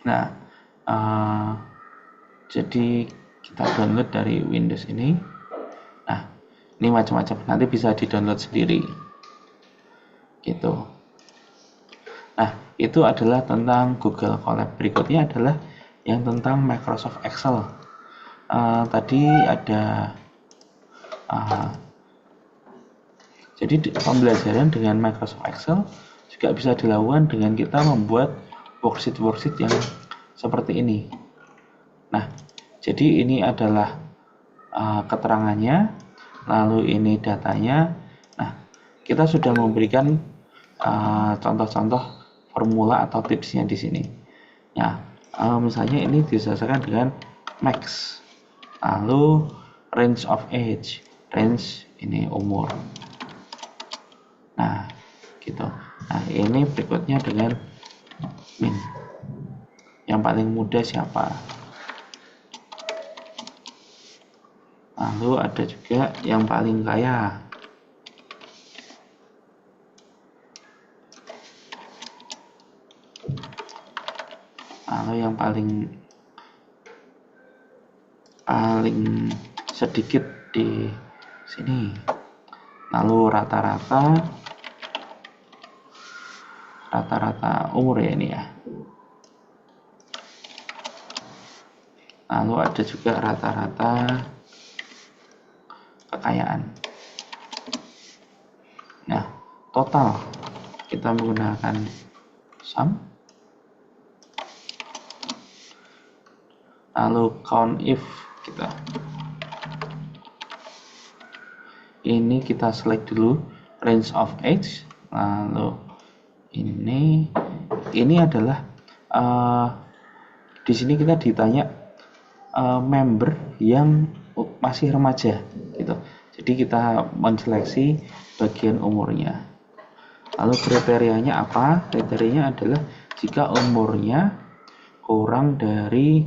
Nah, jadi kita download dari Windows ini. Nah, ini macam-macam, nanti bisa di-download sendiri. Gitu. Nah, itu adalah tentang Google Colab. Berikutnya adalah yang tentang Microsoft Excel. Tadi ada jadi pembelajaran dengan Microsoft Excel juga bisa dilakukan dengan kita membuat worksheet yang seperti ini. Nah, jadi ini adalah keterangannya, lalu ini datanya. Nah, kita sudah memberikan contoh-contoh formula atau tipsnya di sini. Nah, misalnya ini diselesaikan dengan max, lalu range of age, range ini umur. Nah, gitu. Nah, ini berikutnya dengan min. Yang paling muda siapa? Lalu ada juga yang paling kaya. Lalu yang paling sedikit di sini. Lalu rata-rata umur ya ini ya. Lalu ada juga rata-rata kekayaan. Nah, total kita menggunakan sum. Lalu count if kita. Ini kita select dulu range of age. Lalu ini adalah di sini kita ditanya member yang masih remaja gitu. Jadi kita menseleksi bagian umurnya. Lalu kriterianya apa? Kriterianya adalah jika umurnya kurang dari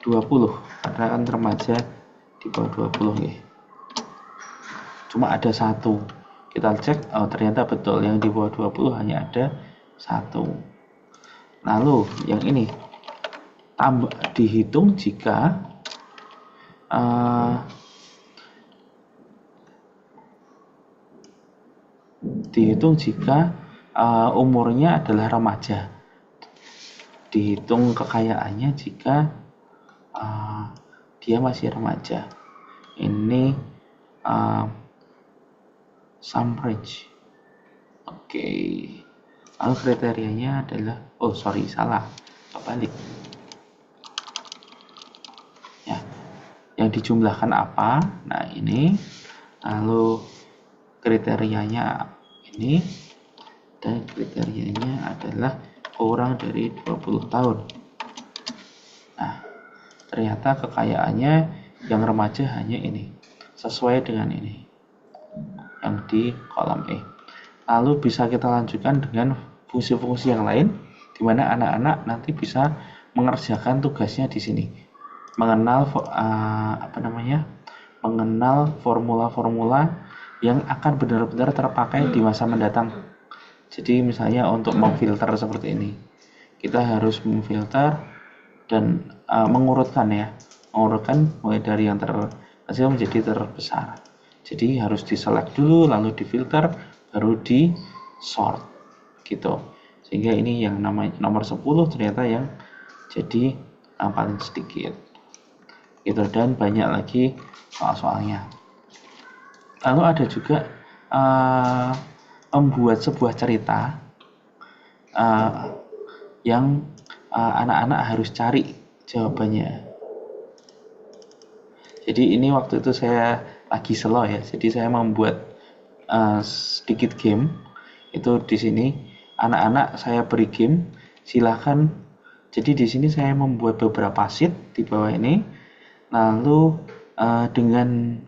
20, karena kan remaja di bawah 20 ya. Cuma ada satu. Kita cek, oh ternyata betul yang di bawah 20 hanya ada satu. Lalu yang ini dihitung jika umurnya adalah remaja. Dihitung kekayaannya jika dia masih remaja. Ini sum range. Oke. Lalu kriterianya adalah salah. Kebalik. Ya. Yang dijumlahkan apa? Nah, ini. Lalu kriterianya ini, dan kriterianya adalah kurang dari 20 tahun. Nah, ternyata kekayaannya yang remaja hanya ini, sesuai dengan ini yang di kolom E. Lalu bisa kita lanjutkan dengan fungsi-fungsi yang lain, di mana anak-anak nanti bisa mengerjakan tugasnya di sini, mengenal mengenal formula-formula yang akan benar-benar terpakai di masa mendatang. Jadi misalnya untuk memfilter seperti ini, kita harus memfilter dan mengurutkan mulai dari yang terkecil menjadi terbesar. Jadi harus diselect dulu, lalu difilter, baru di sort gitu. Sehingga ini yang nomor 10 ternyata yang jadi paling sedikit gitu, dan banyak lagi soal-soalnya. Lalu ada juga membuat sebuah cerita uh, yang anak-anak harus cari jawabannya. Jadi ini waktu itu saya lagi slow ya, jadi saya membuat sedikit game. Itu di sini anak-anak saya beri game, silahkan. Jadi di sini saya membuat beberapa sheet di bawah ini, lalu dengan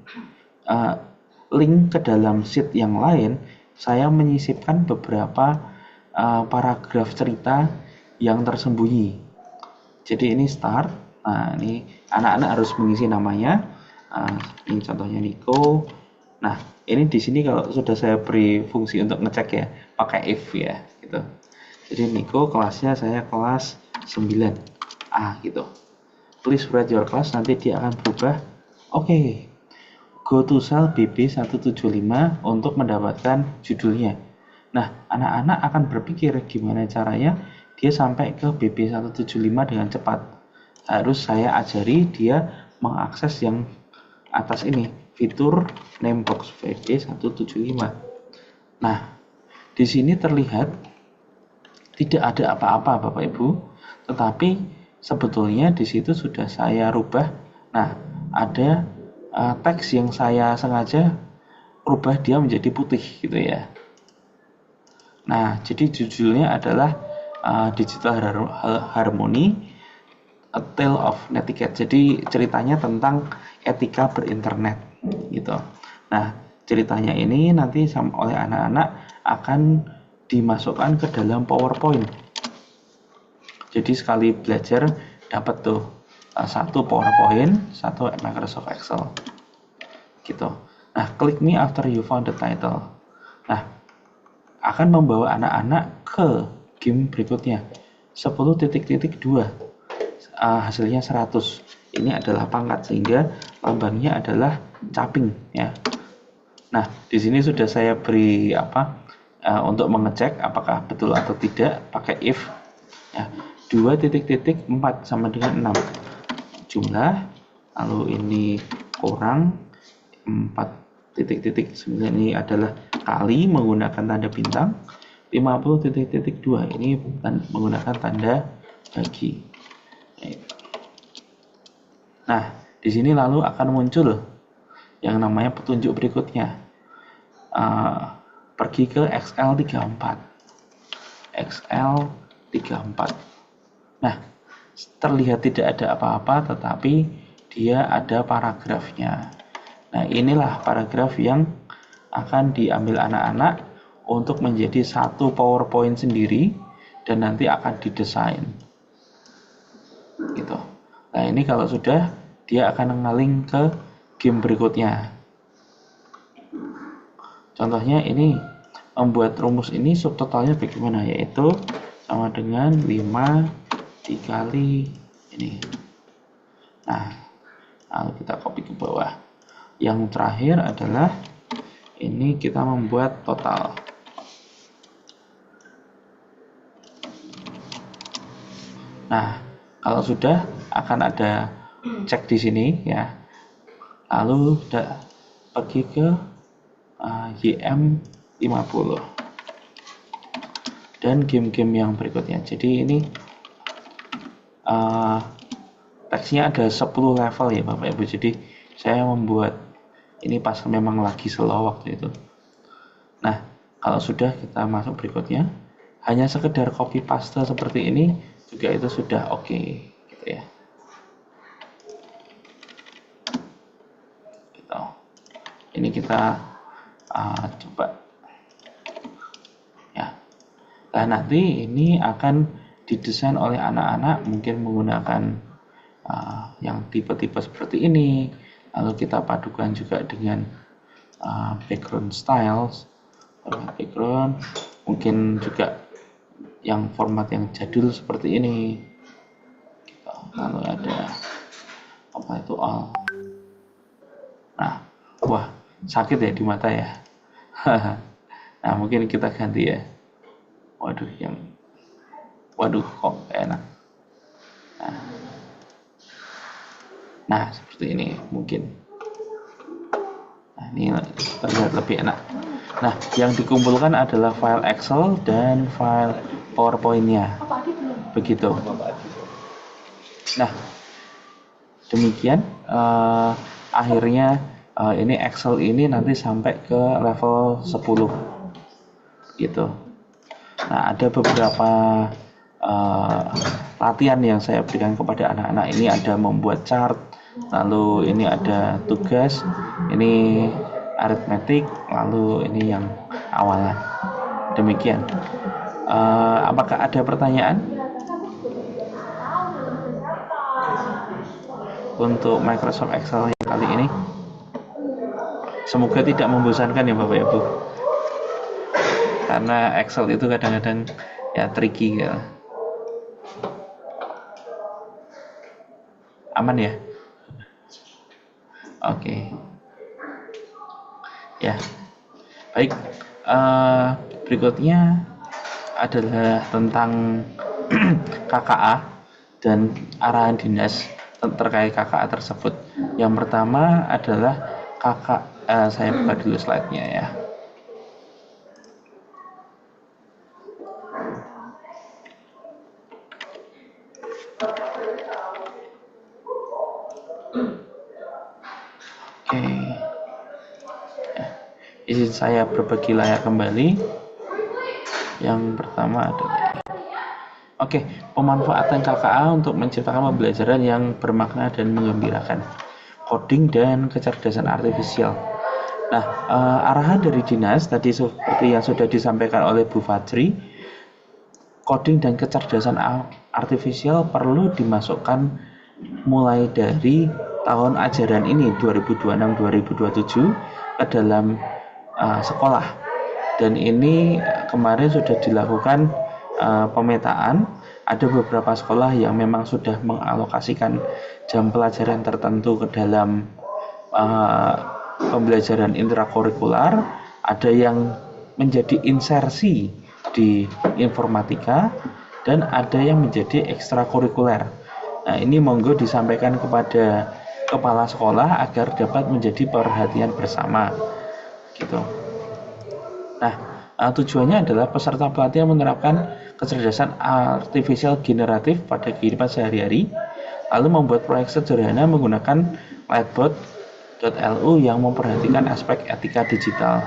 link ke dalam sheet yang lain, saya menyisipkan beberapa paragraf cerita yang tersembunyi. Jadi ini start. Nah, ini anak-anak harus mengisi namanya. Ini contohnya Niko. Nah, ini di sini kalau sudah saya beri fungsi untuk ngecek ya, pakai if ya, gitu. Jadi Niko kelasnya saya kelas 9A gitu. Please write your class, nanti dia akan berubah. Oke. Go to cell BB175 untuk mendapatkan judulnya. Nah, anak-anak akan berpikir gimana caranya dia sampai ke BB175 dengan cepat. Harus saya ajari dia mengakses yang atas ini, fitur name box BB175. Nah, di sini terlihat tidak ada apa-apa Bapak Ibu, tetapi sebetulnya di situ sudah saya rubah. Nah, ada teks yang saya sengaja rubah dia menjadi putih gitu ya. Nah, jadi judulnya adalah Digital Harmony, A Tale of Netiquette. Jadi ceritanya tentang etika berinternet gitu. Nah, ceritanya ini nanti oleh anak-anak akan dimasukkan ke dalam PowerPoint. Jadi sekali belajar dapat tuh satu PowerPoint, satu Microsoft Excel gitu. Nah, click me after you found the title. Nah, akan membawa anak-anak ke game berikutnya. 10.2 hasilnya 100. Ini adalah pangkat sehingga lambangnya adalah caping ya. Nah, di sini sudah saya beri untuk mengecek apakah betul atau tidak, pakai if ya. 2.4 sama dengan 6 jumlah, lalu ini kurang 4.9 ini adalah kali menggunakan tanda bintang, 50.2 ini menggunakan tanda bagi. Nah, di sini lalu akan muncul yang namanya petunjuk berikutnya. Pergi ke XL34. XL34. Nah, terlihat tidak ada apa-apa, tetapi dia ada paragrafnya. Nah, inilah paragraf yang akan diambil anak-anak untuk menjadi satu PowerPoint sendiri dan nanti akan didesain. Gitu. Nah, ini kalau sudah, dia akan ngeling ke game berikutnya. Contohnya ini membuat rumus ini subtotalnya bagaimana, yaitu sama dengan 5 dikali ini. Nah, lalu kita copy ke bawah. Yang terakhir adalah ini kita membuat total. Nah, kalau sudah akan ada cek di sini ya. Lalu pergi ke YM50 dan game-game yang berikutnya. Jadi ini teksnya ada 10 level ya Bapak Ibu. Jadi saya membuat ini pas memang lagi slow waktu itu. Nah, kalau sudah kita masuk berikutnya, hanya sekedar copy paste seperti ini juga itu sudah oke gitu ya. Gitu. Ini kita coba ya. Nah, nanti ini akan didesain oleh anak-anak mungkin menggunakan yang tipe-tipe seperti ini, lalu kita padukan juga dengan background styles, background mungkin juga yang format yang jadul seperti ini gitu. Lalu ada apa itu all. Nah, wah sakit ya di mata ya. Nah, mungkin kita ganti ya. Waduh kok enak. Nah, seperti ini mungkin. Nah, ini terlihat lebih enak. Nah, yang dikumpulkan adalah file Excel dan file PowerPoint-nya. Begitu. Nah, demikian akhirnya ini Excel ini nanti sampai ke level 10 gitu. Nah, ada beberapa latihan yang saya berikan kepada anak-anak. Ini ada membuat chart, lalu ini ada tugas, ini aritmetik, lalu ini yang awalan. Demikian. Apakah ada pertanyaan untuk Microsoft Excel yang kali ini? Semoga tidak membosankan ya Bapak Ibu. Karena Excel itu kadang-kadang ya tricky ya. Aman ya? Oke. Ya. Baik. Berikutnya adalah tentang KKA dan arahan dinas terkait KKA tersebut. Yang pertama adalah saya buka dulu slide-nya ya. Oke. Izin saya berbagi layar kembali. Yang pertama adalah pemanfaatan KKA untuk menciptakan pembelajaran yang bermakna dan menggembirakan. Coding dan kecerdasan artifisial. Nah, arahan dari dinas tadi seperti yang sudah disampaikan oleh Bu Fajri, coding dan kecerdasan artifisial perlu dimasukkan mulai dari tahun ajaran ini 2026-2027 ke dalam sekolah. Dan ini kemarin sudah dilakukan pemetaan. Ada beberapa sekolah yang memang sudah mengalokasikan jam pelajaran tertentu ke dalam pembelajaran intrakurikuler. Ada yang menjadi insersi di informatika dan ada yang menjadi ekstrakurikuler. Nah, ini monggo disampaikan kepada kepala sekolah agar dapat menjadi perhatian bersama gitu. Nah, tujuannya adalah peserta pelatihan menerapkan kecerdasan artifisial generatif pada kehidupan sehari-hari, lalu membuat proyek sederhana menggunakan Lightboard.lu yang memperhatikan aspek etika digital.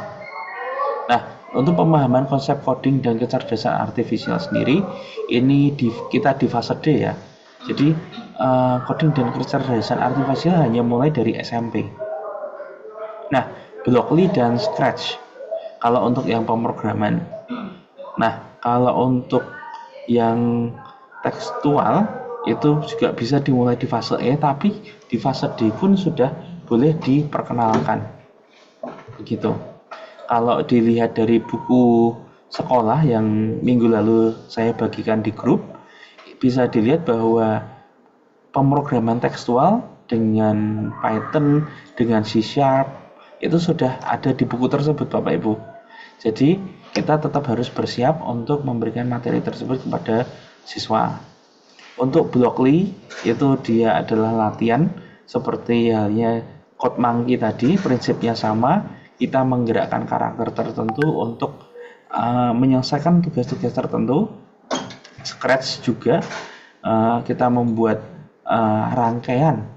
Nah, untuk pemahaman konsep coding dan kecerdasan artifisial sendiri, ini kita di fase D ya. Jadi, coding dan kecerdasan artifisial hanya mulai dari SMP. Nah, Blockly dan Scratch kalau untuk yang pemrograman. Nah, kalau untuk yang tekstual itu juga bisa dimulai di fase E, tapi di fase D pun sudah boleh diperkenalkan. Begitu. Kalau dilihat dari buku sekolah yang minggu lalu saya bagikan di grup, bisa dilihat bahwa pemrograman tekstual dengan Python, dengan C# itu sudah ada di buku tersebut Bapak Ibu. Jadi kita tetap harus bersiap untuk memberikan materi tersebut kepada siswa. Untuk Blockly itu dia adalah latihan seperti halnya CodeMonkey tadi, prinsipnya sama. Kita menggerakkan karakter tertentu untuk menyelesaikan tugas-tugas tertentu. Scratch juga kita membuat rangkaian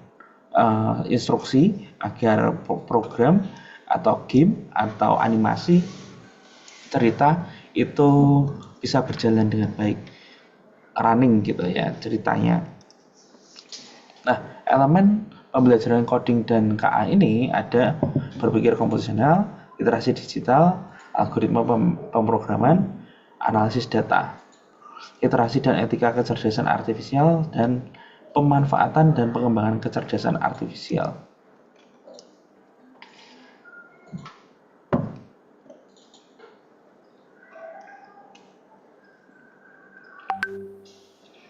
instruksi agar program atau game atau animasi cerita itu bisa berjalan dengan baik, running gitu ya ceritanya. Nah, elemen pembelajaran coding dan KA ini ada berpikir komputasional, literasi digital, algoritma pemrograman, analisis data, literasi dan etika kecerdasan artifisial, dan pemanfaatan dan pengembangan kecerdasan artifisial.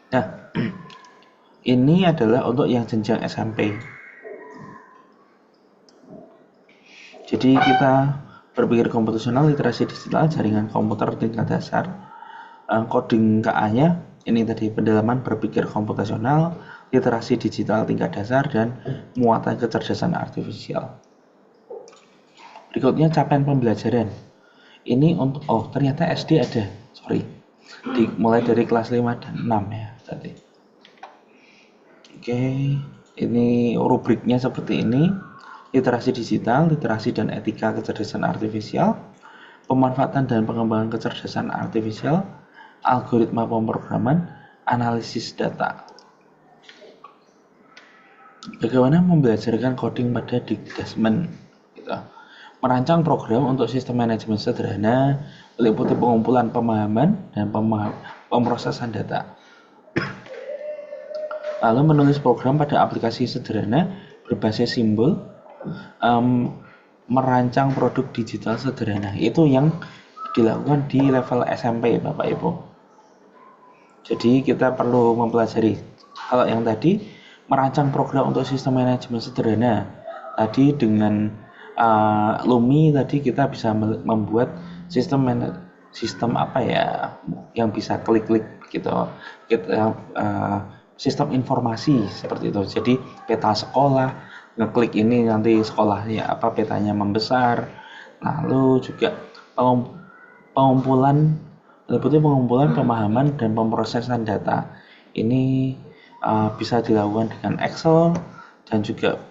Nah, ini adalah untuk yang jenjang SMP. Jadi kita berpikir komputasional, literasi digital, jaringan komputer tingkat dasar, coding KA-nya ini tadi pendalaman berpikir komputasional, literasi digital tingkat dasar, dan muatan kecerdasan artifisial. Berikutnya capaian pembelajaran. Ini untuk ternyata SD ada, sorry. mulai dari kelas 5 dan 6 ya tadi. Oke, ini rubriknya seperti ini. Literasi digital, literasi dan etika kecerdasan artifisial, pemanfaatan dan pengembangan kecerdasan artifisial, algoritma pemrograman, analisis data. Bagaimana membelajarkan coding pada Digdasmen? Gitu. Merancang program untuk sistem manajemen sederhana, meliputi pengumpulan pemahaman dan pemrosesan data. Lalu menulis program pada aplikasi sederhana berbasis simbol, merancang produk digital sederhana. Itu yang dilakukan di level SMP, Bapak Ibu. Jadi kita perlu mempelajari. Kalau yang tadi merancang program untuk sistem manajemen sederhana, tadi dengan Lumi tadi kita bisa membuat sistem apa ya, yang bisa klik-klik gitu. Kita sistem informasi seperti itu. Jadi peta sekolah, ngeklik ini nanti sekolahnya apa, petanya membesar. Lalu juga pengumpulan pemahaman dan pemrosesan data. Ini bisa dilakukan dengan Excel dan juga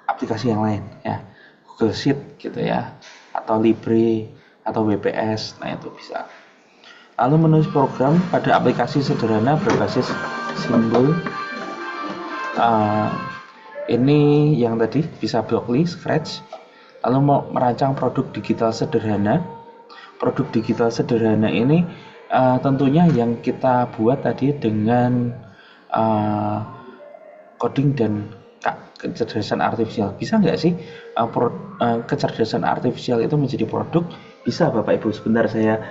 aplikasi yang lain ya, Google Sheet gitu ya, atau Libre atau WPS. Nah, itu bisa. Lalu menulis program pada aplikasi sederhana berbasis simbol. Ini yang tadi bisa Blockly, Scratch. Lalu mau merancang produk digital sederhana. Produk digital sederhana ini tentunya yang kita buat tadi dengan coding dan kecerdasan artifisial. Bisa nggak sih kecerdasan artifisial itu menjadi produk? Bisa, Bapak Ibu. Sebentar saya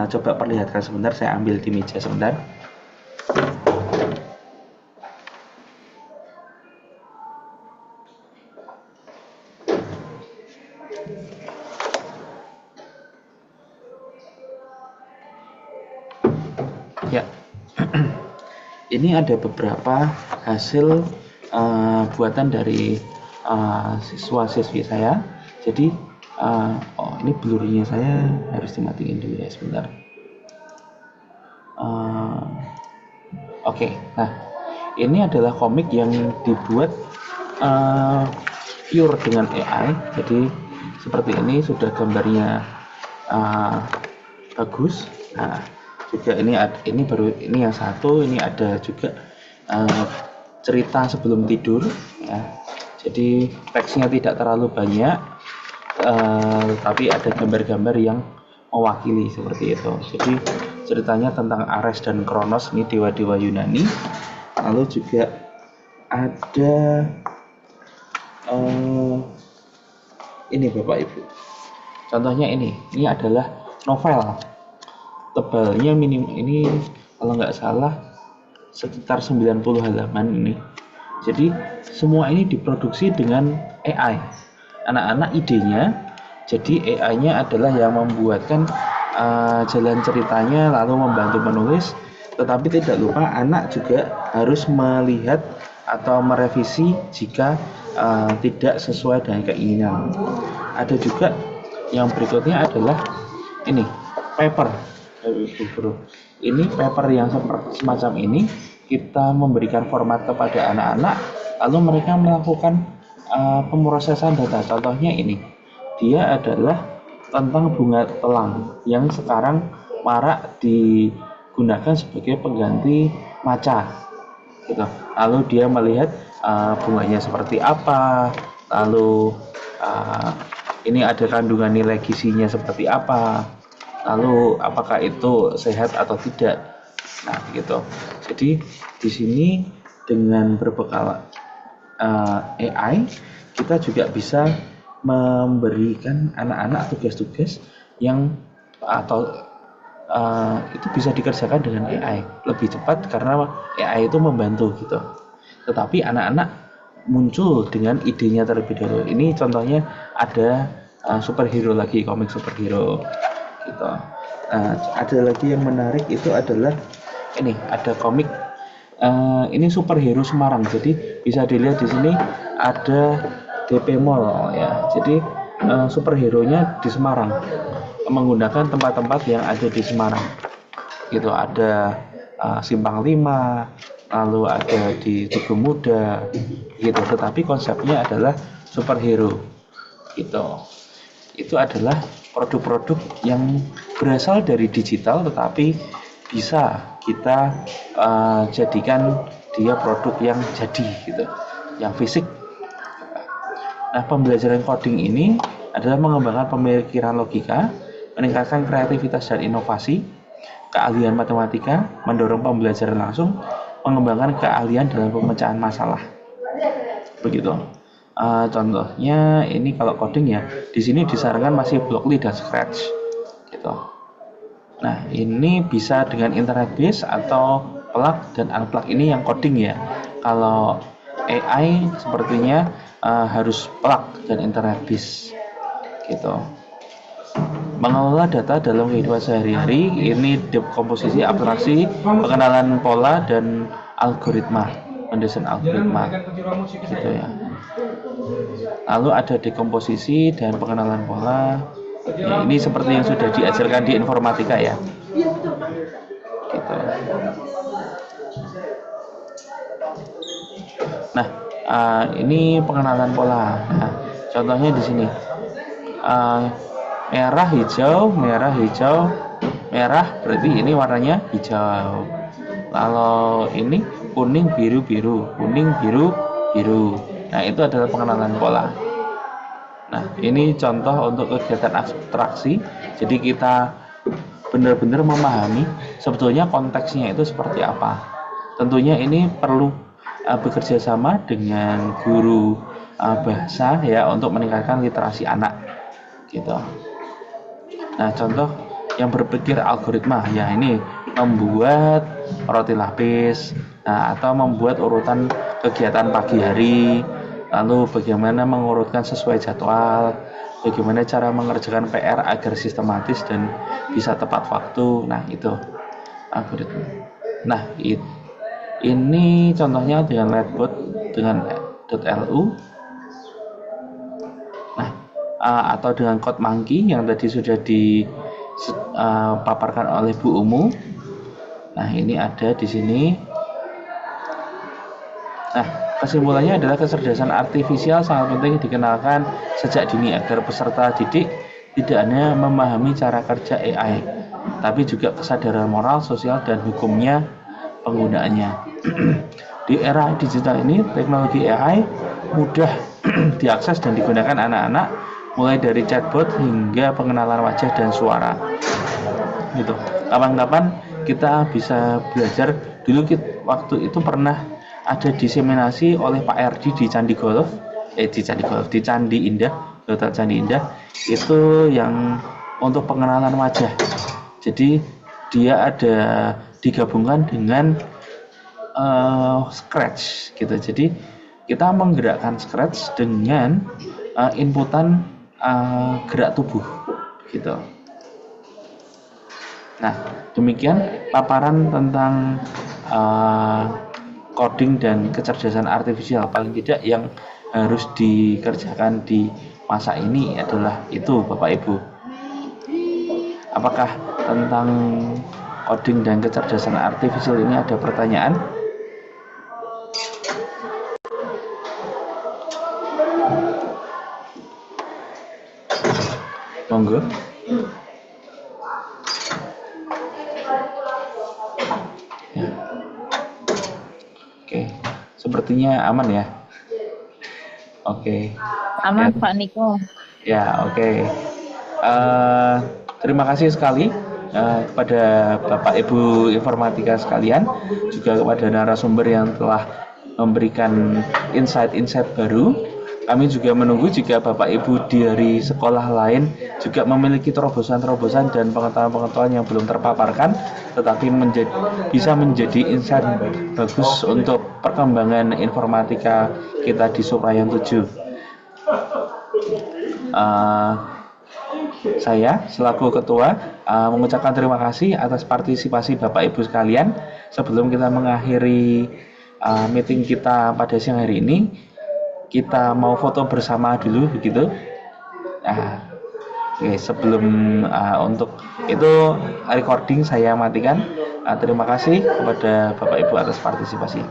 coba perlihatkan sebentar. Saya ambil di meja sebentar. Ya, ini ada beberapa hasil buatan dari siswa-siswi saya. Jadi ini blurnya saya harus dimatiin dulu ya sebentar. Oke. Nah, ini adalah komik yang dibuat pure dengan AI. Jadi seperti ini, sudah gambarnya bagus. Nah, juga ini baru ini yang satu, ini ada juga cerita sebelum tidur ya. Jadi teksnya tidak terlalu banyak, tapi ada gambar-gambar yang mewakili seperti itu. Jadi ceritanya tentang Ares dan Kronos, ini dewa-dewa Yunani. Lalu juga ada ini Bapak Ibu. Contohnya ini adalah novel. Tebalnya ini kalau nggak salah sekitar 90 halaman ini. Jadi semua ini diproduksi dengan AI. Anak-anak idenya, jadi AI-nya adalah yang membuatkan jalan ceritanya, lalu membantu menulis. Tetapi tidak lupa anak juga harus melihat atau merevisi jika tidak sesuai dengan keinginan. Ada juga yang berikutnya adalah ini paper. Ini paper yang semacam ini, kita memberikan format kepada anak-anak, lalu mereka melakukan pemrosesan data. Contohnya ini, dia adalah tentang bunga telang yang sekarang marak digunakan sebagai pengganti maca gitu. Lalu dia melihat bunganya seperti apa, lalu ini ada kandungan nilai gizinya seperti apa, lalu apakah itu sehat atau tidak. Nah, gitu. Jadi di sini dengan berbekal AI, kita juga bisa memberikan anak-anak tugas-tugas yang itu bisa dikerjakan dengan AI lebih cepat karena AI itu membantu gitu. Tetapi anak-anak muncul dengan idenya terlebih dahulu. Ini contohnya ada superhero lagi, komik superhero gitu. Ada lagi yang menarik itu adalah ini, ada komik ini superhero Semarang. Jadi bisa dilihat di sini ada DP Mall ya. Jadi superhero-nya di Semarang. menggunakan tempat-tempat yang ada di Semarang. Gitu, ada Simpang 5, lalu ada di Tugu Muda, gitu. Tetapi konsepnya adalah superhero, gitu. Itu adalah produk-produk yang berasal dari digital, tetapi bisa kita jadikan dia produk yang jadi, gitu, yang fisik. Nah, pembelajaran coding ini adalah mengembangkan pemikiran logika, meningkatkan kreativitas dan inovasi, keahlian matematika, mendorong pembelajaran langsung, mengembangkan keahlian dalam pemecahan masalah. Begitu. Contohnya ini kalau coding ya, di sini disarankan masih Blockly dan Scratch, gitu. Nah, ini bisa dengan internet base atau plug dan unplug, ini yang coding ya. Kalau AI sepertinya harus plug dan internet base, gitu. Mengelola data dalam kehidupan sehari-hari, ini dekomposisi, abstraksi, pengenalan pola dan algoritma, mendesain algoritma, gitu ya. Lalu ada dekomposisi dan pengenalan pola. Ya, ini seperti yang sudah diajarkan di informatika ya. Gitu. Nah, ini pengenalan pola. Nah, contohnya di sini. Merah, hijau, merah, hijau, merah, berarti ini warnanya hijau. Kalau ini kuning, biru, biru, kuning, biru, biru. Nah, itu adalah pengenalan pola. Nah, ini contoh untuk kegiatan abstraksi. Jadi kita benar-benar memahami sebetulnya konteksnya itu seperti apa. Tentunya ini perlu bekerja sama dengan guru bahasa ya untuk meningkatkan literasi anak, gitu. Nah, contoh yang berpikir algoritma ya, ini membuat roti lapis, atau membuat urutan kegiatan pagi hari, lalu bagaimana mengurutkan sesuai jadwal, bagaimana cara mengerjakan PR agar sistematis dan bisa tepat waktu. Nah, itu algoritma. Nah, ini contohnya dengan Lightbot dengan .lu. Atau dengan Code Monkey yang tadi sudah dipaparkan oleh Bu Umu. Nah, ini ada di sini. Nah, kesimpulannya adalah kecerdasan artifisial sangat penting dikenalkan sejak dini agar peserta didik tidak hanya memahami cara kerja AI, tapi juga kesadaran moral, sosial, dan hukumnya penggunaannya. Di era digital ini, teknologi AI mudah diakses dan digunakan anak-anak, mulai dari chatbot hingga pengenalan wajah dan suara, gitu. Kapan-kapan kita bisa belajar. Dulu waktu itu pernah ada diseminasi oleh Pak Erdi di Candi Indah, Hotel Candi Indah, itu yang untuk pengenalan wajah. Jadi dia ada digabungkan dengan Scratch, gitu. Jadi kita menggerakkan Scratch dengan inputan gerak tubuh, gitu. Nah, demikian paparan tentang coding dan kecerdasan artifisial. Paling tidak yang harus dikerjakan di masa ini adalah itu, Bapak Ibu. Apakah tentang coding dan kecerdasan artifisial ini ada pertanyaan? Monggo. Ya. Oke, sepertinya aman ya. Oke. Aman, Ya. Pak Niko. Ya, oke. Terima kasih sekali kepada Bapak Ibu informatika sekalian, juga kepada narasumber yang telah memberikan insight-insight baru. Kami juga menunggu jika Bapak Ibu dari sekolah lain juga memiliki terobosan-terobosan dan pengetahuan-pengetahuan yang belum terpaparkan, tetapi bisa menjadi insight bagus untuk perkembangan informatika kita di Suprayan 7. Saya selaku ketua mengucapkan terima kasih atas partisipasi Bapak Ibu sekalian. Sebelum kita mengakhiri meeting kita pada siang hari ini, kita mau foto bersama dulu, begitu. Nah, Oke, sebelum untuk itu recording saya matikan. Terima kasih kepada Bapak Ibu atas partisipasi.